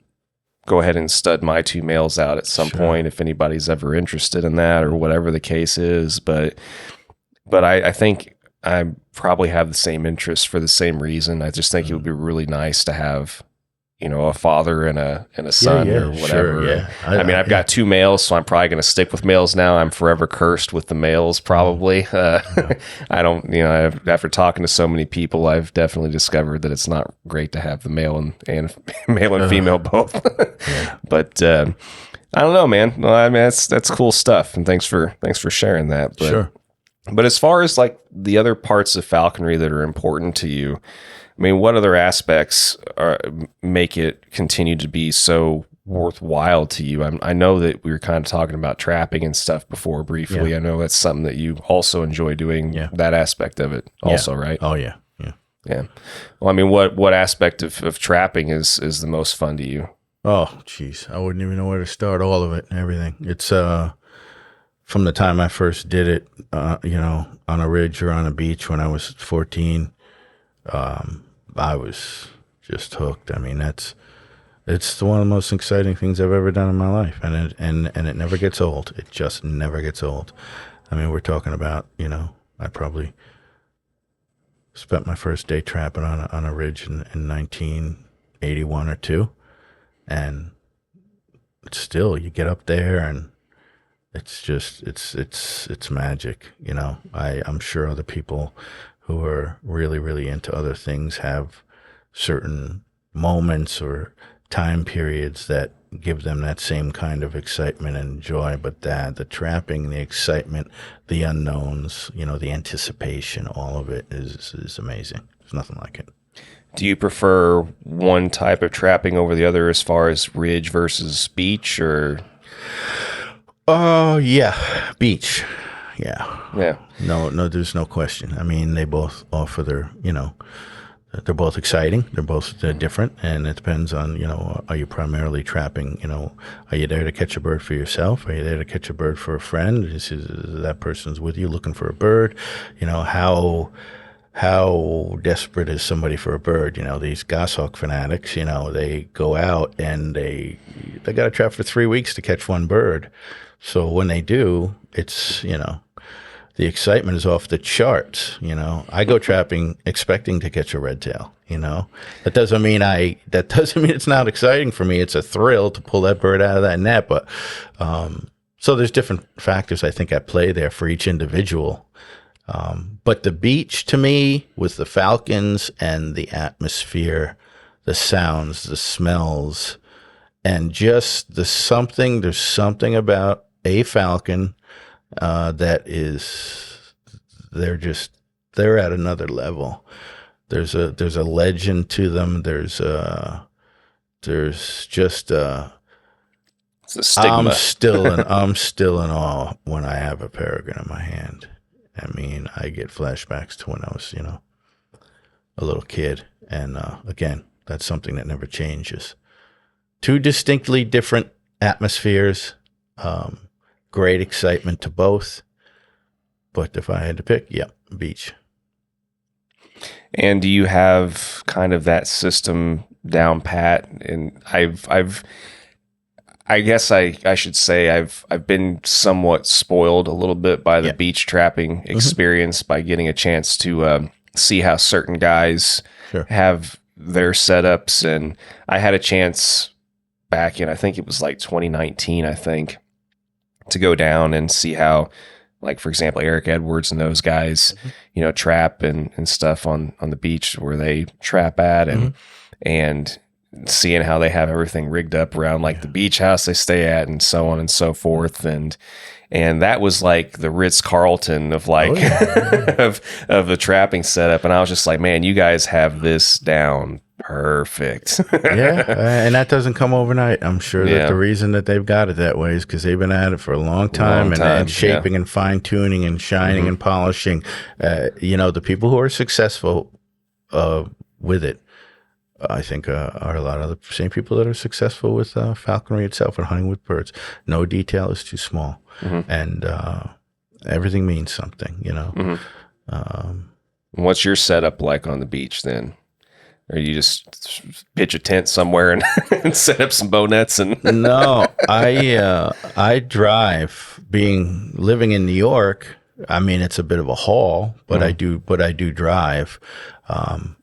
go ahead and stud my two males out at some point if anybody's ever interested in that or whatever the case is. But I think I probably have the same interest for the same reason. I just think it would be really nice to have, a father and a son or whatever. Sure, I mean, I've got two males, so I'm probably going to stick with males now. I'm forever cursed with the males, probably. I don't, after talking to so many people, I've definitely discovered that it's not great to have the male and male and female both. But I don't know, man. Well, I mean, that's cool stuff, and thanks for sharing that. But, sure. But as far as like the other parts of falconry that are important to you, I mean, what other aspects make it continue to be so worthwhile to you? I know that we were kind of talking about trapping and stuff before briefly. Yeah. I know that's something that you also enjoy doing, that aspect of it also, right? Oh, yeah. Well, I mean, what aspect of trapping is the most fun to you? Oh, geez. I wouldn't even know where to start. All of it and everything. It's from the time I first did it, on a ridge or on a beach when I was 14, I was just hooked. I mean, it's one of the most exciting things I've ever done in my life, and it never gets old. It just never gets old. I mean, we're talking about, I probably spent my first day trapping on a ridge in 1981 or 2, and still, you get up there and it's just it's magic. I'm sure other people who are really, really into other things have certain moments or time periods that give them that same kind of excitement and joy. But the trapping, the excitement, the unknowns, the anticipation, all of it is amazing. There's nothing like it. Do you prefer one type of trapping over the other as far as ridge versus beach, or? Oh, yeah, beach. Yeah. No, there's no question. I mean, they both offer their, they're both exciting. They're both different, and it depends on, are you primarily trapping, are you there to catch a bird for yourself? Are you there to catch a bird for a friend? Is that person's with you looking for a bird? How desperate is somebody for a bird? These goshawk fanatics, they go out and they got to trap for 3 weeks to catch one bird. So when they do, it's, the excitement is off the charts. I go trapping expecting to catch a redtail. That doesn't mean it's not exciting for me. It's a thrill to pull that bird out of that net. But so there's different factors I think at play there for each individual. But the beach to me, with the falcons and the atmosphere, the sounds, the smells, and just there's something about a falcon that is, they're at another level. There's a legend to them. There's just it's a stigma. I'm still in awe when I have a peregrine in my hand. I mean, I get flashbacks to when I was, a little kid. And again, that's something that never changes. Two distinctly different atmospheres. Great excitement to both. But if I had to pick, beach. And do you have kind of that system down pat? And I guess I should say I've been somewhat spoiled a little bit by the beach trapping experience by getting a chance to see how certain guys have their setups. And I had a chance back in, I think it was like 2019, I think, to go down and see how, like, for example, Eric Edwards and those guys, trap and stuff on the beach where they trap at, and seeing how they have everything rigged up around like the beach house they stay at and so on and so forth. And that was like the Ritz-Carlton of like, of the trapping setup. And I was just like, man, you guys have this down perfect. And that doesn't come overnight. I'm sure that the reason that they've got it that way is because they've been at it for a long time, and shaping and fine tuning and shining and polishing. The people who are successful with it, I think are a lot of the same people that are successful with falconry itself and hunting with birds. No detail is too small, and everything means something. What's your setup like on the beach then? Or you just pitch a tent somewhere and set up some bow nets? And No, I drive. Living in New York, I mean, it's a bit of a haul, but I do drive.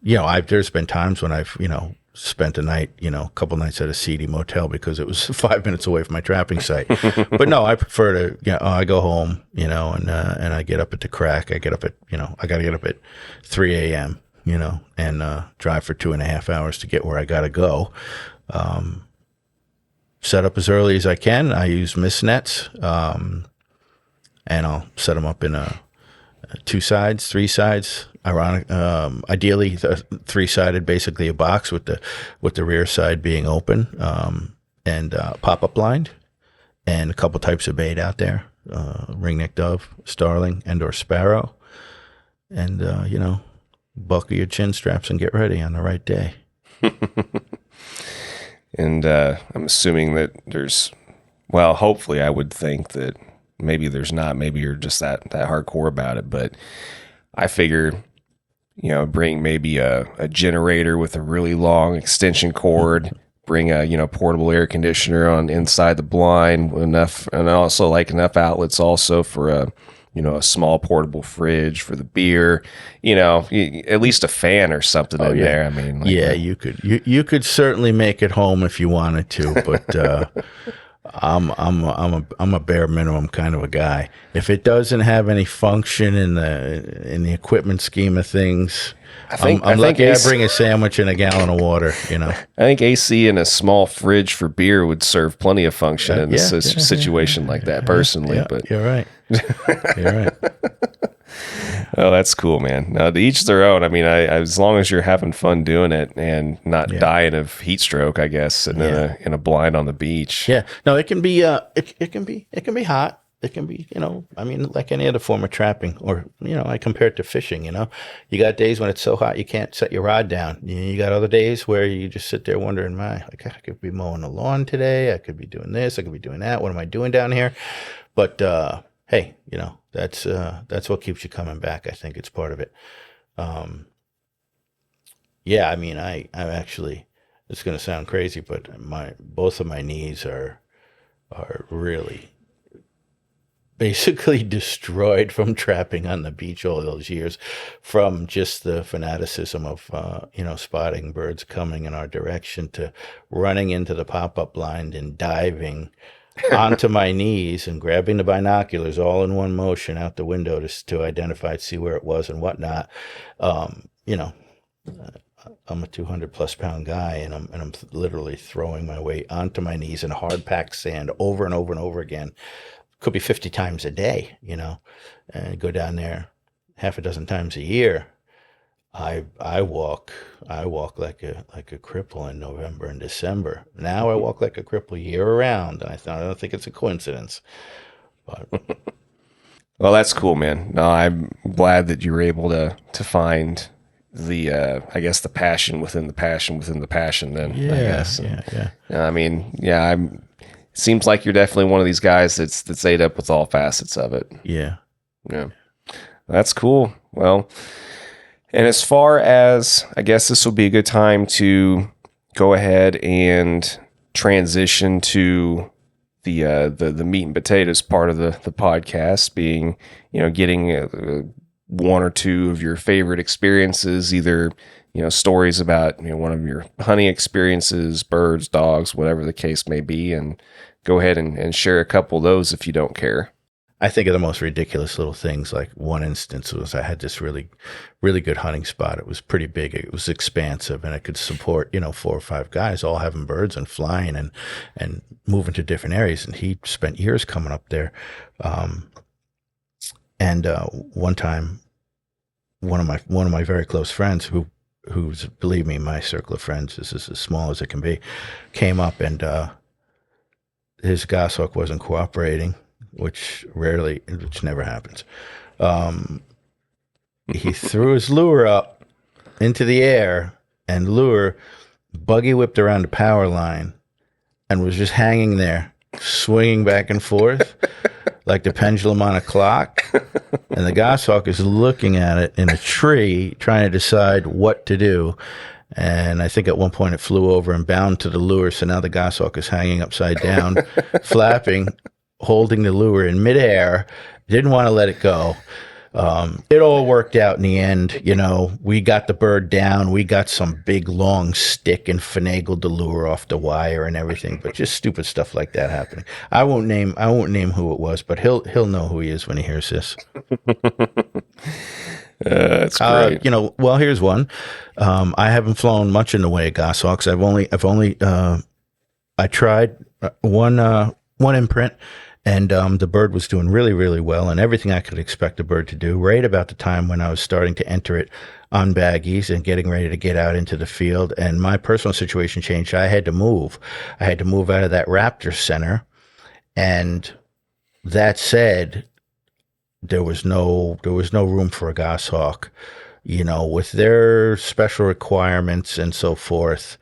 There's been times when I've, spent a night, a couple nights at a seedy motel because it was 5 minutes away from my trapping site. But no, I prefer to, I go home, and I get up at the crack. I get up at, I got to get up at 3 a.m., and drive for 2.5 hours to get where I got to go. Set up as early as I can. I use mist nets, and I'll set them up in 2 sides, 3 sides. Ideally, 3-sided, basically a box with the rear side being open, and pop-up blind, and a couple types of bait out there: ringneck dove, starling, and/or sparrow, and buckle your chin straps and get ready on the right day. And I'm assuming that hopefully I would think that maybe there's not, maybe you're just that hardcore about it, but I figure, bring maybe a generator with a really long extension cord, bring a, portable air conditioner on inside the blind enough, and also like enough outlets also for a small portable fridge for the beer, at least a fan or something in there. I mean, you could certainly make it home if you wanted to, but I'm a bare minimum kind of a guy. If it doesn't have any function in the equipment scheme of things, I'm lucky I bring a sandwich and a gallon of water. I think AC and a small fridge for beer would serve plenty of function in a situation like that. Personally, but you're right. You're right. Oh, that's cool, man. Now, to each their own. I mean, as long as you're having fun doing it and not dying of heat stroke, I guess, sitting in a blind on the beach. Yeah. No, it can be it can be hot. it can be, I mean, like any other form of trapping, or, I compare it to fishing, you got days when it's so hot you can't set your rod down. You got other days where you just sit there wondering, like, I could be mowing the lawn today. I could be doing this. I could be doing that. What am I doing down here? But, hey, that's what keeps you coming back. I think it's part of it. Yeah, I mean, I'm actually, it's going to sound crazy, but both of my knees are really basically destroyed from trapping on the beach all those years, from just the fanaticism of spotting birds coming in our direction, to running into the pop-up blind and diving onto my knees and grabbing the binoculars all in one motion out the window to identify, see where it was and whatnot. I'm a 200 plus pound guy, and I'm literally throwing my weight onto my knees in hard packed sand over and over and over again. Could be 50 times a day, and go down there half a dozen times a year. I walk like a cripple in November and December. Now I walk like a cripple year round, and I don't think it's a coincidence. But well, that's cool, man. No, I'm glad that you were able to find the I guess the passion within the passion within the passion. Then yeah, I guess. Yeah. I mean, yeah, it seems like you're definitely one of these guys that's ate up with all facets of it. Yeah. That's cool. Well, and as far as, I guess this will be a good time to go ahead and transition to the meat and potatoes part of the podcast, being, getting one or two of your favorite experiences, either, stories about, one of your hunting experiences, birds, dogs, whatever the case may be, and go ahead and share a couple of those if you don't care. I think of the most ridiculous little things. Like one instance was I had this really, really good hunting spot. It was pretty big. It was expansive, and it could support, 4 or 5 guys all having birds and flying and moving to different areas. And he spent years coming up there. One time, one of my very close friends, who's, believe me, my circle of friends is as small as it can be, came up, and his goshawk wasn't cooperating, which never happens. He threw his lure up into the air, and lure buggy whipped around the power line and was just hanging there, swinging back and forth like the pendulum on a clock. And the goshawk is looking at it in a tree, trying to decide what to do. And I think at one point it flew over and bound to the lure. So now the goshawk is hanging upside down, flapping, holding the lure in midair. Didn't want to let it go. It all worked out in the end. We got the bird down. We got some big long stick and finagled the lure off the wire and everything. But just stupid stuff like that happening. I won't name who it was, but he'll know who he is when he hears this. That's great. Well, here's one. I haven't flown much in the way of goshawks. I tried one imprint. And the bird was doing really, really well, and everything I could expect a bird to do, right about the time when I was starting to enter it on baggies and getting ready to get out into the field. And my personal situation changed. I had to move. I had to move out of that raptor center. And that said, there was no room for a goshawk. With their special requirements and so forth,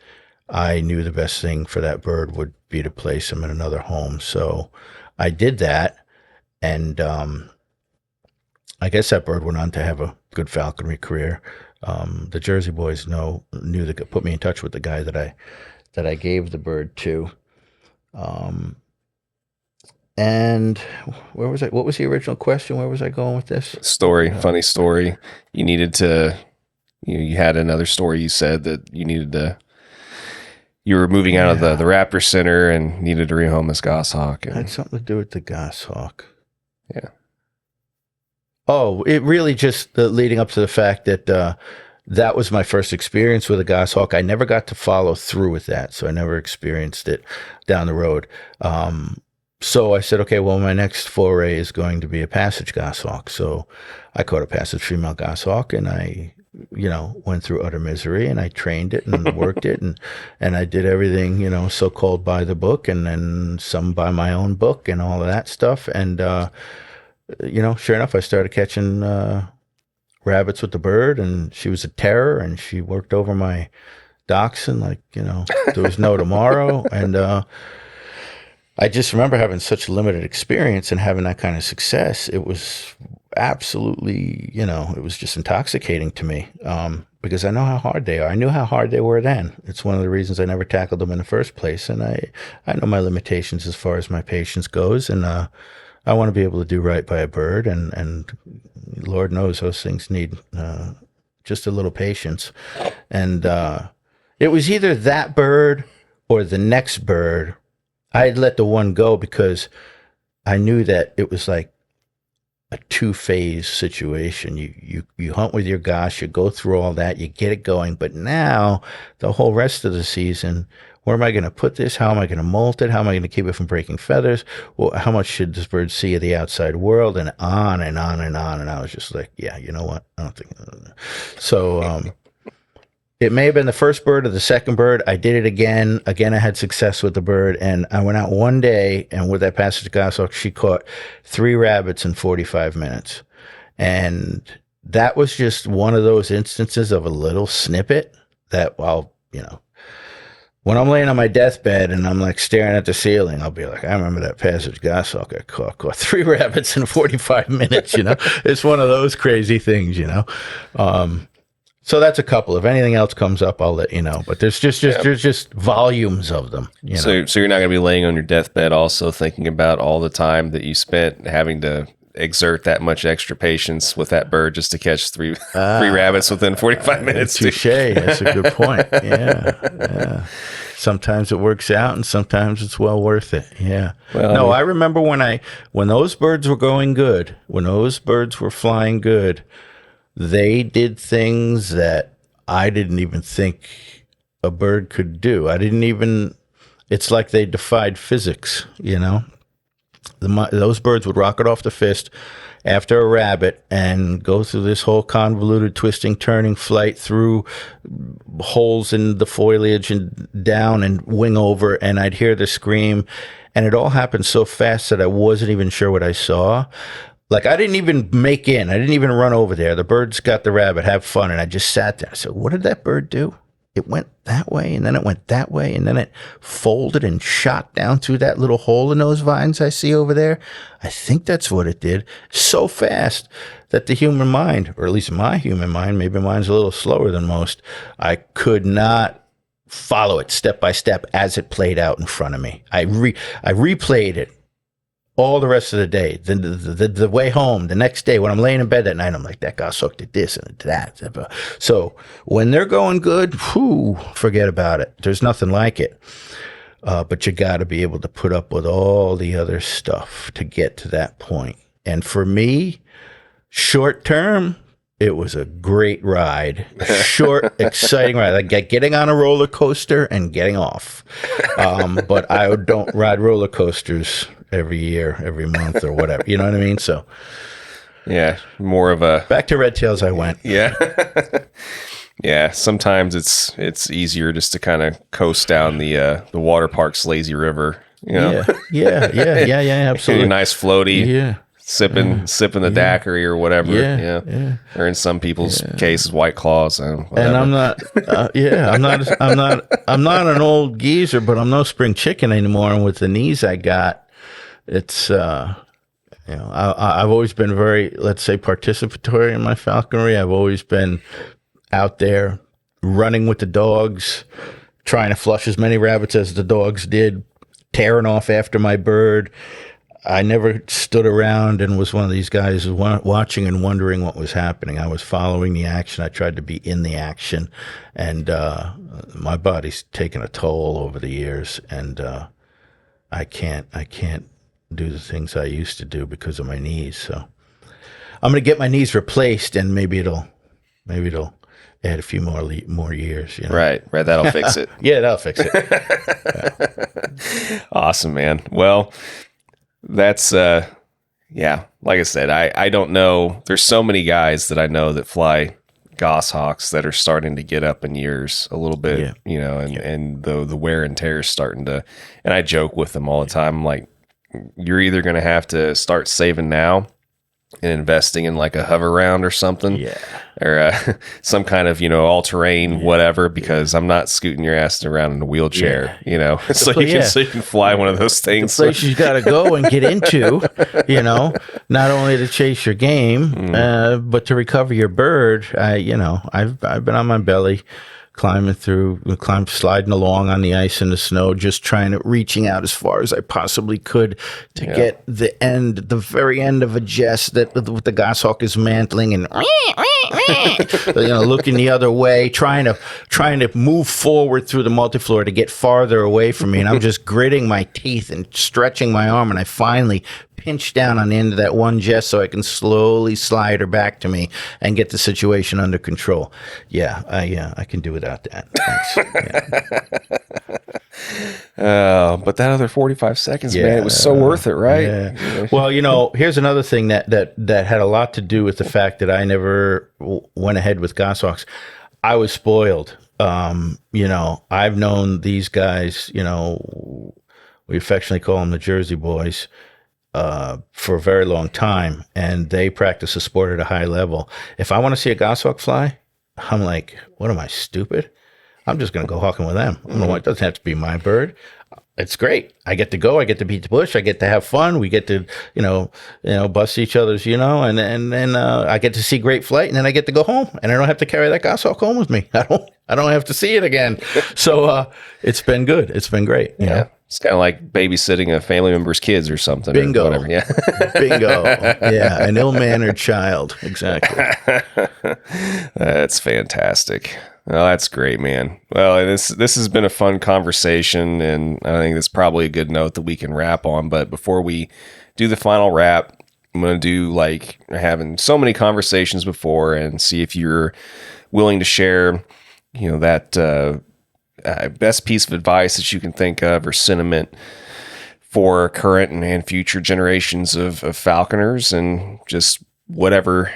I knew the best thing for that bird would be to place him in another home. So I did that, and I guess that bird went on to have a good falconry career. The Jersey boys knew that, put me in touch with the guy that I gave the bird to. And where was I? What was the original question? Where was I going with this? Funny story. You needed to. You had another story. You said that you needed to. You were moving out of the Raptor Center and needed to rehome this goshawk. It had something to do with the goshawk. Yeah. Oh, it really just leading up to the fact that that was my first experience with a goshawk. I never got to follow through with that, so I never experienced it down the road. So I said, okay, well, my next foray is going to be a passage goshawk. So I caught a passage female goshawk, and I went through utter misery, and I trained it and worked it, and I did everything, so-called by the book, and then some by my own book and all of that stuff. And, sure enough, I started catching rabbits with the bird, and she was a terror, and she worked over my dachshund like, there was no tomorrow. And I just remember having such limited experience and having that kind of success. It was absolutely, it was just intoxicating to me, because I know how hard they are. I knew how hard they were then. It's one of the reasons I never tackled them in the first place. And I know my limitations as far as my patience goes. And I want to be able to do right by a bird. And Lord knows those things need just a little patience. And it was either that bird or the next bird. I'd let the one go because I knew that it was like a two-phase situation. You hunt with your gosh, you go through all that, you get it going. But now, the whole rest of the season, where am I going to put this? How am I going to molt it? How am I going to keep it from breaking feathers? Well, how much should this bird see of the outside world? And on and on and on. And I was just like, yeah, you know what? I don't think so. It may have been the first bird or the second bird. I did it again. Again, I had success with the bird. And I went out one day, and with that passage goshawk, she caught 3 rabbits in 45 minutes. And that was just one of those instances of a little snippet that, when I'm laying on my deathbed and I'm like staring at the ceiling, I'll be like, I remember that passage goshawk I caught 3 rabbits in 45 minutes, It's one of those crazy things, So that's a couple. If anything else comes up, I'll let you know. But there's just volumes of them. So you're not going to be laying on your deathbed also thinking about all the time that you spent having to exert that much extra patience with that bird just to catch three rabbits within 45 minutes. Touche. That's a good point. Yeah. Sometimes it works out, and sometimes it's well worth it. Yeah. Well, I remember when those birds were going good, when those birds were flying good, they did things that I didn't even think a bird could do. It's like they defied physics, Those birds would rocket off the fist after a rabbit and go through this whole convoluted twisting, turning flight through holes in the foliage and down and wing over, and I'd hear the scream, and it all happened so fast that I wasn't even sure what I saw. Like, I didn't even make in. I didn't even run over there. The birds got the rabbit, have fun, and I just sat there. I said, what did that bird do? It went that way, and then it went that way, and then it folded and shot down through that little hole in those vines I see over there. I think that's what it did. So fast that the human mind, or at least my human mind, maybe mine's a little slower than most, I could not follow it step by step as it played out in front of me. I replayed it all the rest of the day, the way home, the next day, when I'm laying in bed that night, I'm like, that goshawk did this and that. So when they're going good, forget about it. There's nothing like it. But you got to be able to put up with all the other stuff to get to that point. And for me, short term, it was a great ride. Short, exciting ride. Like getting on a roller coaster and getting off. But I don't ride roller coasters every year, every month, or whatever. You know what I mean? So, yeah, more of a back to Red Tails. I went. Yeah, yeah. Sometimes it's easier just to kind of coast down the water park's lazy river. Yeah, absolutely. A nice floaty. Yeah. Sipping the daiquiri or whatever. Yeah. Or in some people's cases, White Claws. And I'm not. I'm not an old geezer, but I'm no spring chicken anymore. And with the knees I got, it's I've always been very, let's say, participatory in my falconry. I've always been out there running with the dogs, trying to flush as many rabbits as the dogs did, tearing off after my bird. I never stood around and was one of these guys who watching and wondering what was happening. I was following the action. I tried to be in the action, and my body's taken a toll over the years, and I can't do the things I used to do because of my knees. So I'm going to get my knees replaced, and maybe it'll add a few more years. Right. That'll fix it. Yeah, that'll fix it. Awesome, man. Well, that's like I said, I don't know. There's so many guys that I know that fly goshawks that are starting to get up in years a little bit, and the wear and tear is starting to, and I joke with them all the time. I'm like, you're either going to have to start saving now and investing in like a hover round or something, or some kind of, all-terrain, whatever, because I'm not scooting your ass around in a wheelchair, so you can fly one of those things. The place you got to go and get into, not only to chase your game, but to recover your bird. I've been on my belly, sliding along on the ice and the snow, just reaching out as far as I possibly could to get the very end of a jest that the goshawk is mantling and looking the other way, trying to move forward through the multiflora to get farther away from me. And I'm just gritting my teeth and stretching my arm, and I finally pinch down on the end of that one jest so I can slowly slide her back to me and get the situation under control. I can do without that. But that other 45 seconds, man, it was so worth it, right? Yeah. Well, here's another thing that had a lot to do with the fact that I never went ahead with goshawks. I was spoiled. I've known these guys, we affectionately call them the Jersey boys, for a very long time, and they practice the sport at a high level. If I want to see a goshawk fly, I'm like, what am I, stupid? I'm just going to go hawking with them. It doesn't have to be my bird. It's great. I get to go. I get to beat the bush. I get to have fun. We get to, bust each other's, and then I get to see great flight, and then I get to go home, and I don't have to carry that goshawk home with me. I don't have to see it again. So it's been good. It's been great. You know? It's kind of like babysitting a family member's kids or something. Bingo. Or whatever. Yeah. Bingo. Yeah. An ill-mannered child. Exactly. That's fantastic. Oh, that's great, man. Well, this has been a fun conversation, and I think that's probably a good note that we can wrap on. But before we do the final wrap, I'm going to do like having so many conversations before and see if you're willing to share, that best piece of advice that you can think of or sentiment for current and future generations of falconers, and just whatever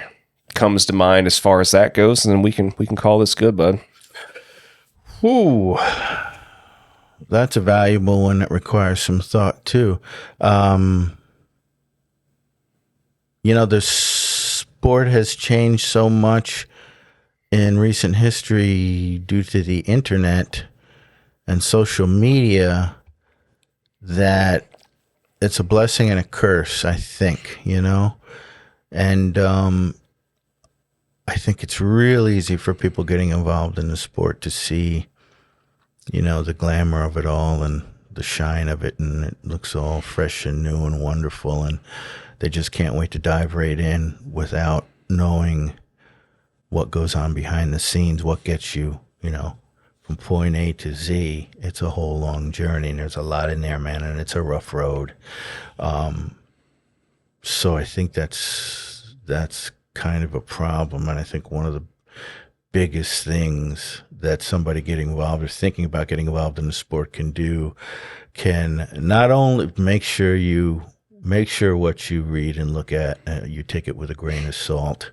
comes to mind as far as that goes, and then we can call this good, bud. Ooh, that's a valuable one that requires some thought too. The sport has changed so much in recent history due to the internet and social media that it's a blessing and a curse, I think, and I think it's real easy for people getting involved in the sport to see, the glamour of it all and the shine of it, and it looks all fresh and new and wonderful, and they just can't wait to dive right in without knowing what goes on behind the scenes, what gets you, from point A to Z. It's a whole long journey, and there's a lot in there, man, and it's a rough road. So I think that's kind of a problem, and I think one of the biggest things that somebody getting involved or thinking about getting involved in the sport can not only make sure what you read and look at, you take it with a grain of salt.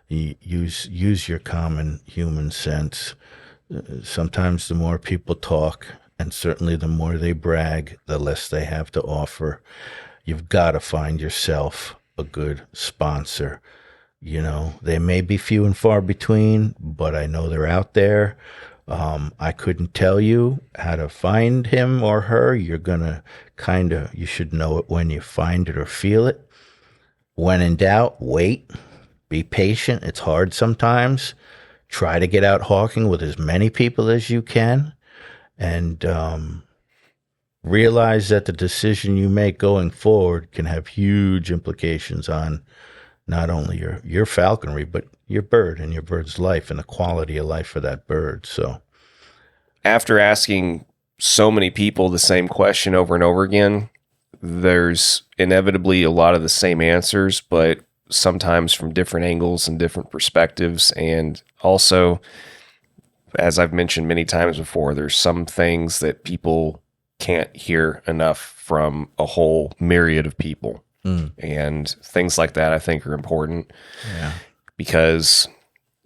You use your common human sense. Sometimes the more people talk, and certainly the more they brag, the less they have to offer. You've got to find yourself a good sponsor. They may be few and far between, but I know they're out there. I couldn't tell you how to find him or her. You're going to you should know it when you find it or feel it. When in doubt, wait. Be patient. It's hard sometimes. Try to get out hawking with as many people as you can. And realize that the decision you make going forward can have huge implications on not only your falconry, but your bird and your bird's life and the quality of life for that bird. So after asking so many people the same question over and over again, there's inevitably a lot of the same answers, but sometimes from different angles and different perspectives. And also, as I've mentioned many times before, there's some things that people can't hear enough from a whole myriad of people. And things like that, I think, are important because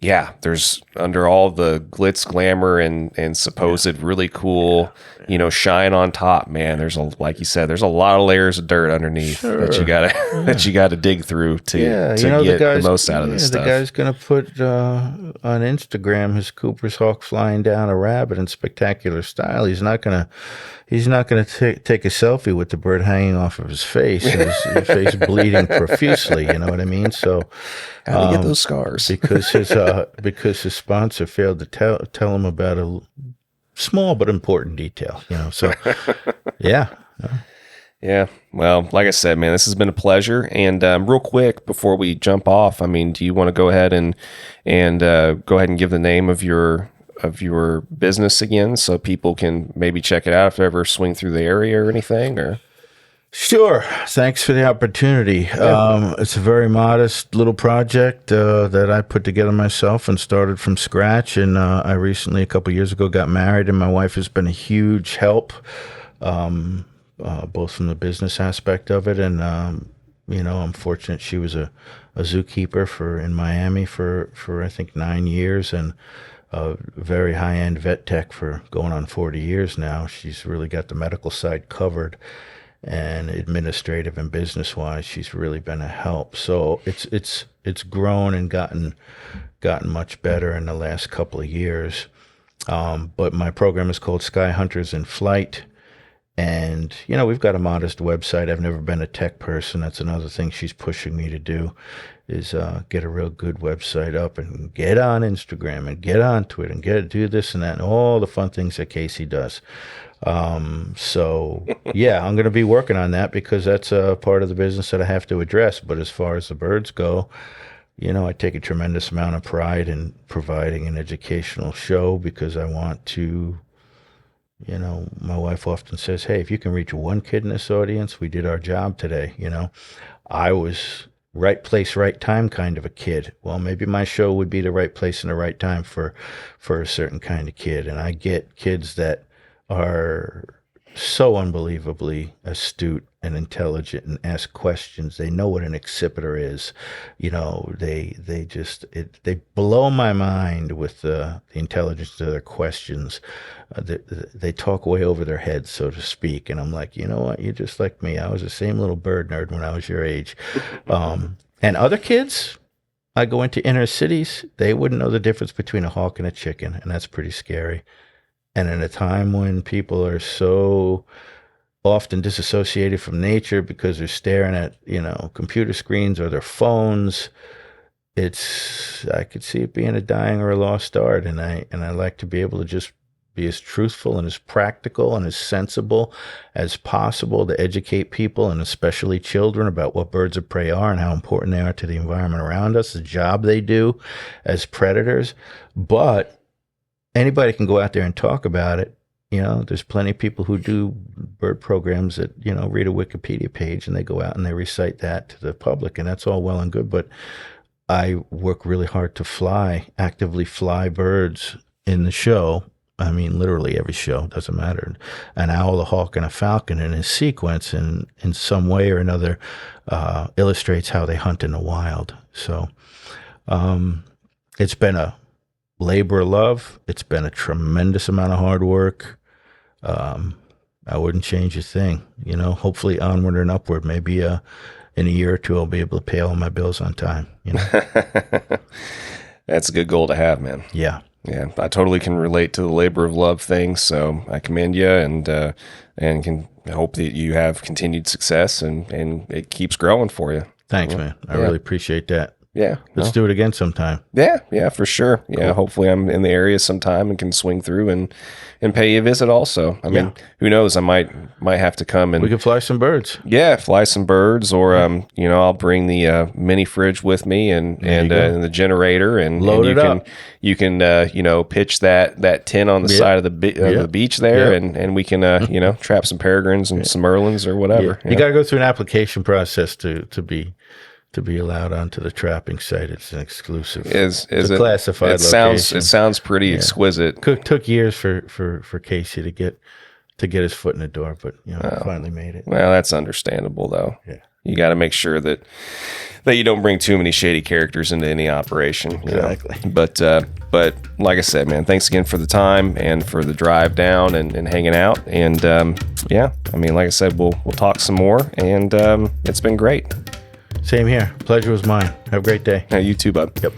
yeah, there's under all the glitz, glamour, and supposed really cool, shine on top, man. There's like you said, there's a lot of layers of dirt underneath that you gotta that you gotta dig through to get the most out of this stuff. The guy's gonna put on Instagram his Cooper's hawk flying down a rabbit in spectacular style. He's not gonna take a selfie with the bird hanging off of his face and his face bleeding profusely. You know what I mean? So. How do you get those scars? because his sponsor failed to tell him about a small but important detail. So yeah. Yeah. Well, like I said, man, this has been a pleasure. And real quick before we jump off, I mean, do you want to go ahead and go ahead and give the name of your business again, so people can maybe check it out if they ever swing through the area or anything? Or sure. Thanks for the opportunity. It's a very modest little project that I put together myself and started from scratch. And I recently, a couple years ago, got married, and my wife has been a huge help, both from the business aspect of it. And, I'm fortunate she was a zookeeper in Miami for I think 9 years, and a very high-end vet tech for going on 40 years now. She's really got the medical side covered. And administrative and business wise, she's really been a help. So it's grown and gotten much better in the last couple of years. But my program is called Skyhunters in Flight, and we've got a modest website. I've never been a tech person. That's another thing she's pushing me to do, is get a real good website up and get on Instagram and get on Twitter and do this and that and all the fun things that Casey does. So yeah, I'm going to be working on that because that's a part of the business that I have to address. But as far as the birds go, I take a tremendous amount of pride in providing an educational show because I want to, my wife often says, hey, if you can reach one kid in this audience, we did our job today. I was right place, right time kind of a kid. Well, maybe my show would be the right place and the right time for a certain kind of kid. And I get kids that are so unbelievably astute and intelligent and ask questions. They know what an accipiter is. They blow my mind with the intelligence of their questions. They talk way over their heads, so to speak. And I'm like, you know what? You're just like me. I was the same little bird nerd when I was your age. And other kids, I go into inner cities, they wouldn't know the difference between a hawk and a chicken. And that's pretty scary. And in a time when people are so often disassociated from nature because they're staring at, computer screens or their phones, I could see it being a dying or a lost art. And I like to be able to just be as truthful and as practical and as sensible as possible to educate people, and especially children, about what birds of prey are and how important they are to the environment around us, the job they do as predators. But anybody can go out there and talk about it. There's plenty of people who do bird programs that, read a Wikipedia page and they go out and they recite that to the public, and that's all well and good. But I work really hard to actively fly birds in the show. I mean, literally every show, doesn't matter. An owl, a hawk, and a falcon in a sequence, and in some way or another illustrates how they hunt in the wild. So it's been a labor of love. It's been a tremendous amount of hard work. I wouldn't change a thing. Hopefully onward and upward. Maybe in a year or two I'll be able to pay all my bills on time. That's a good goal to have, man. Yeah. Yeah, I totally can relate to the labor of love thing. So I commend you, and can hope that you have continued success and it keeps growing for you. Thanks, man. I really appreciate that. Yeah. Let's do it again sometime. Yeah, for sure. Yeah, cool. Hopefully I'm in the area sometime and can swing through and pay you a visit also. I mean, who knows? I might have to come and... We can fly some birds. Yeah, fly some birds, or, I'll bring the mini fridge with me and the generator, and load it up. You can pitch that tin on the side of the beach there, and we can, trap some peregrines and some merlins or whatever. Yeah. You got to go through an application process to be allowed onto the trapping site. It's an exclusive. Is it's it classified? It sounds pretty exquisite. Took years for Casey to get his foot in the door, but finally made it. Well, that's understandable though. Yeah. You got to make sure that that you don't bring too many shady characters into any operation. Exactly. But like I said, man, thanks again for the time and for the drive down and hanging out. And yeah, I mean, like I said, we'll talk some more, and it's been great. Same here. Pleasure was mine. Have a great day. You too, bud. Yep.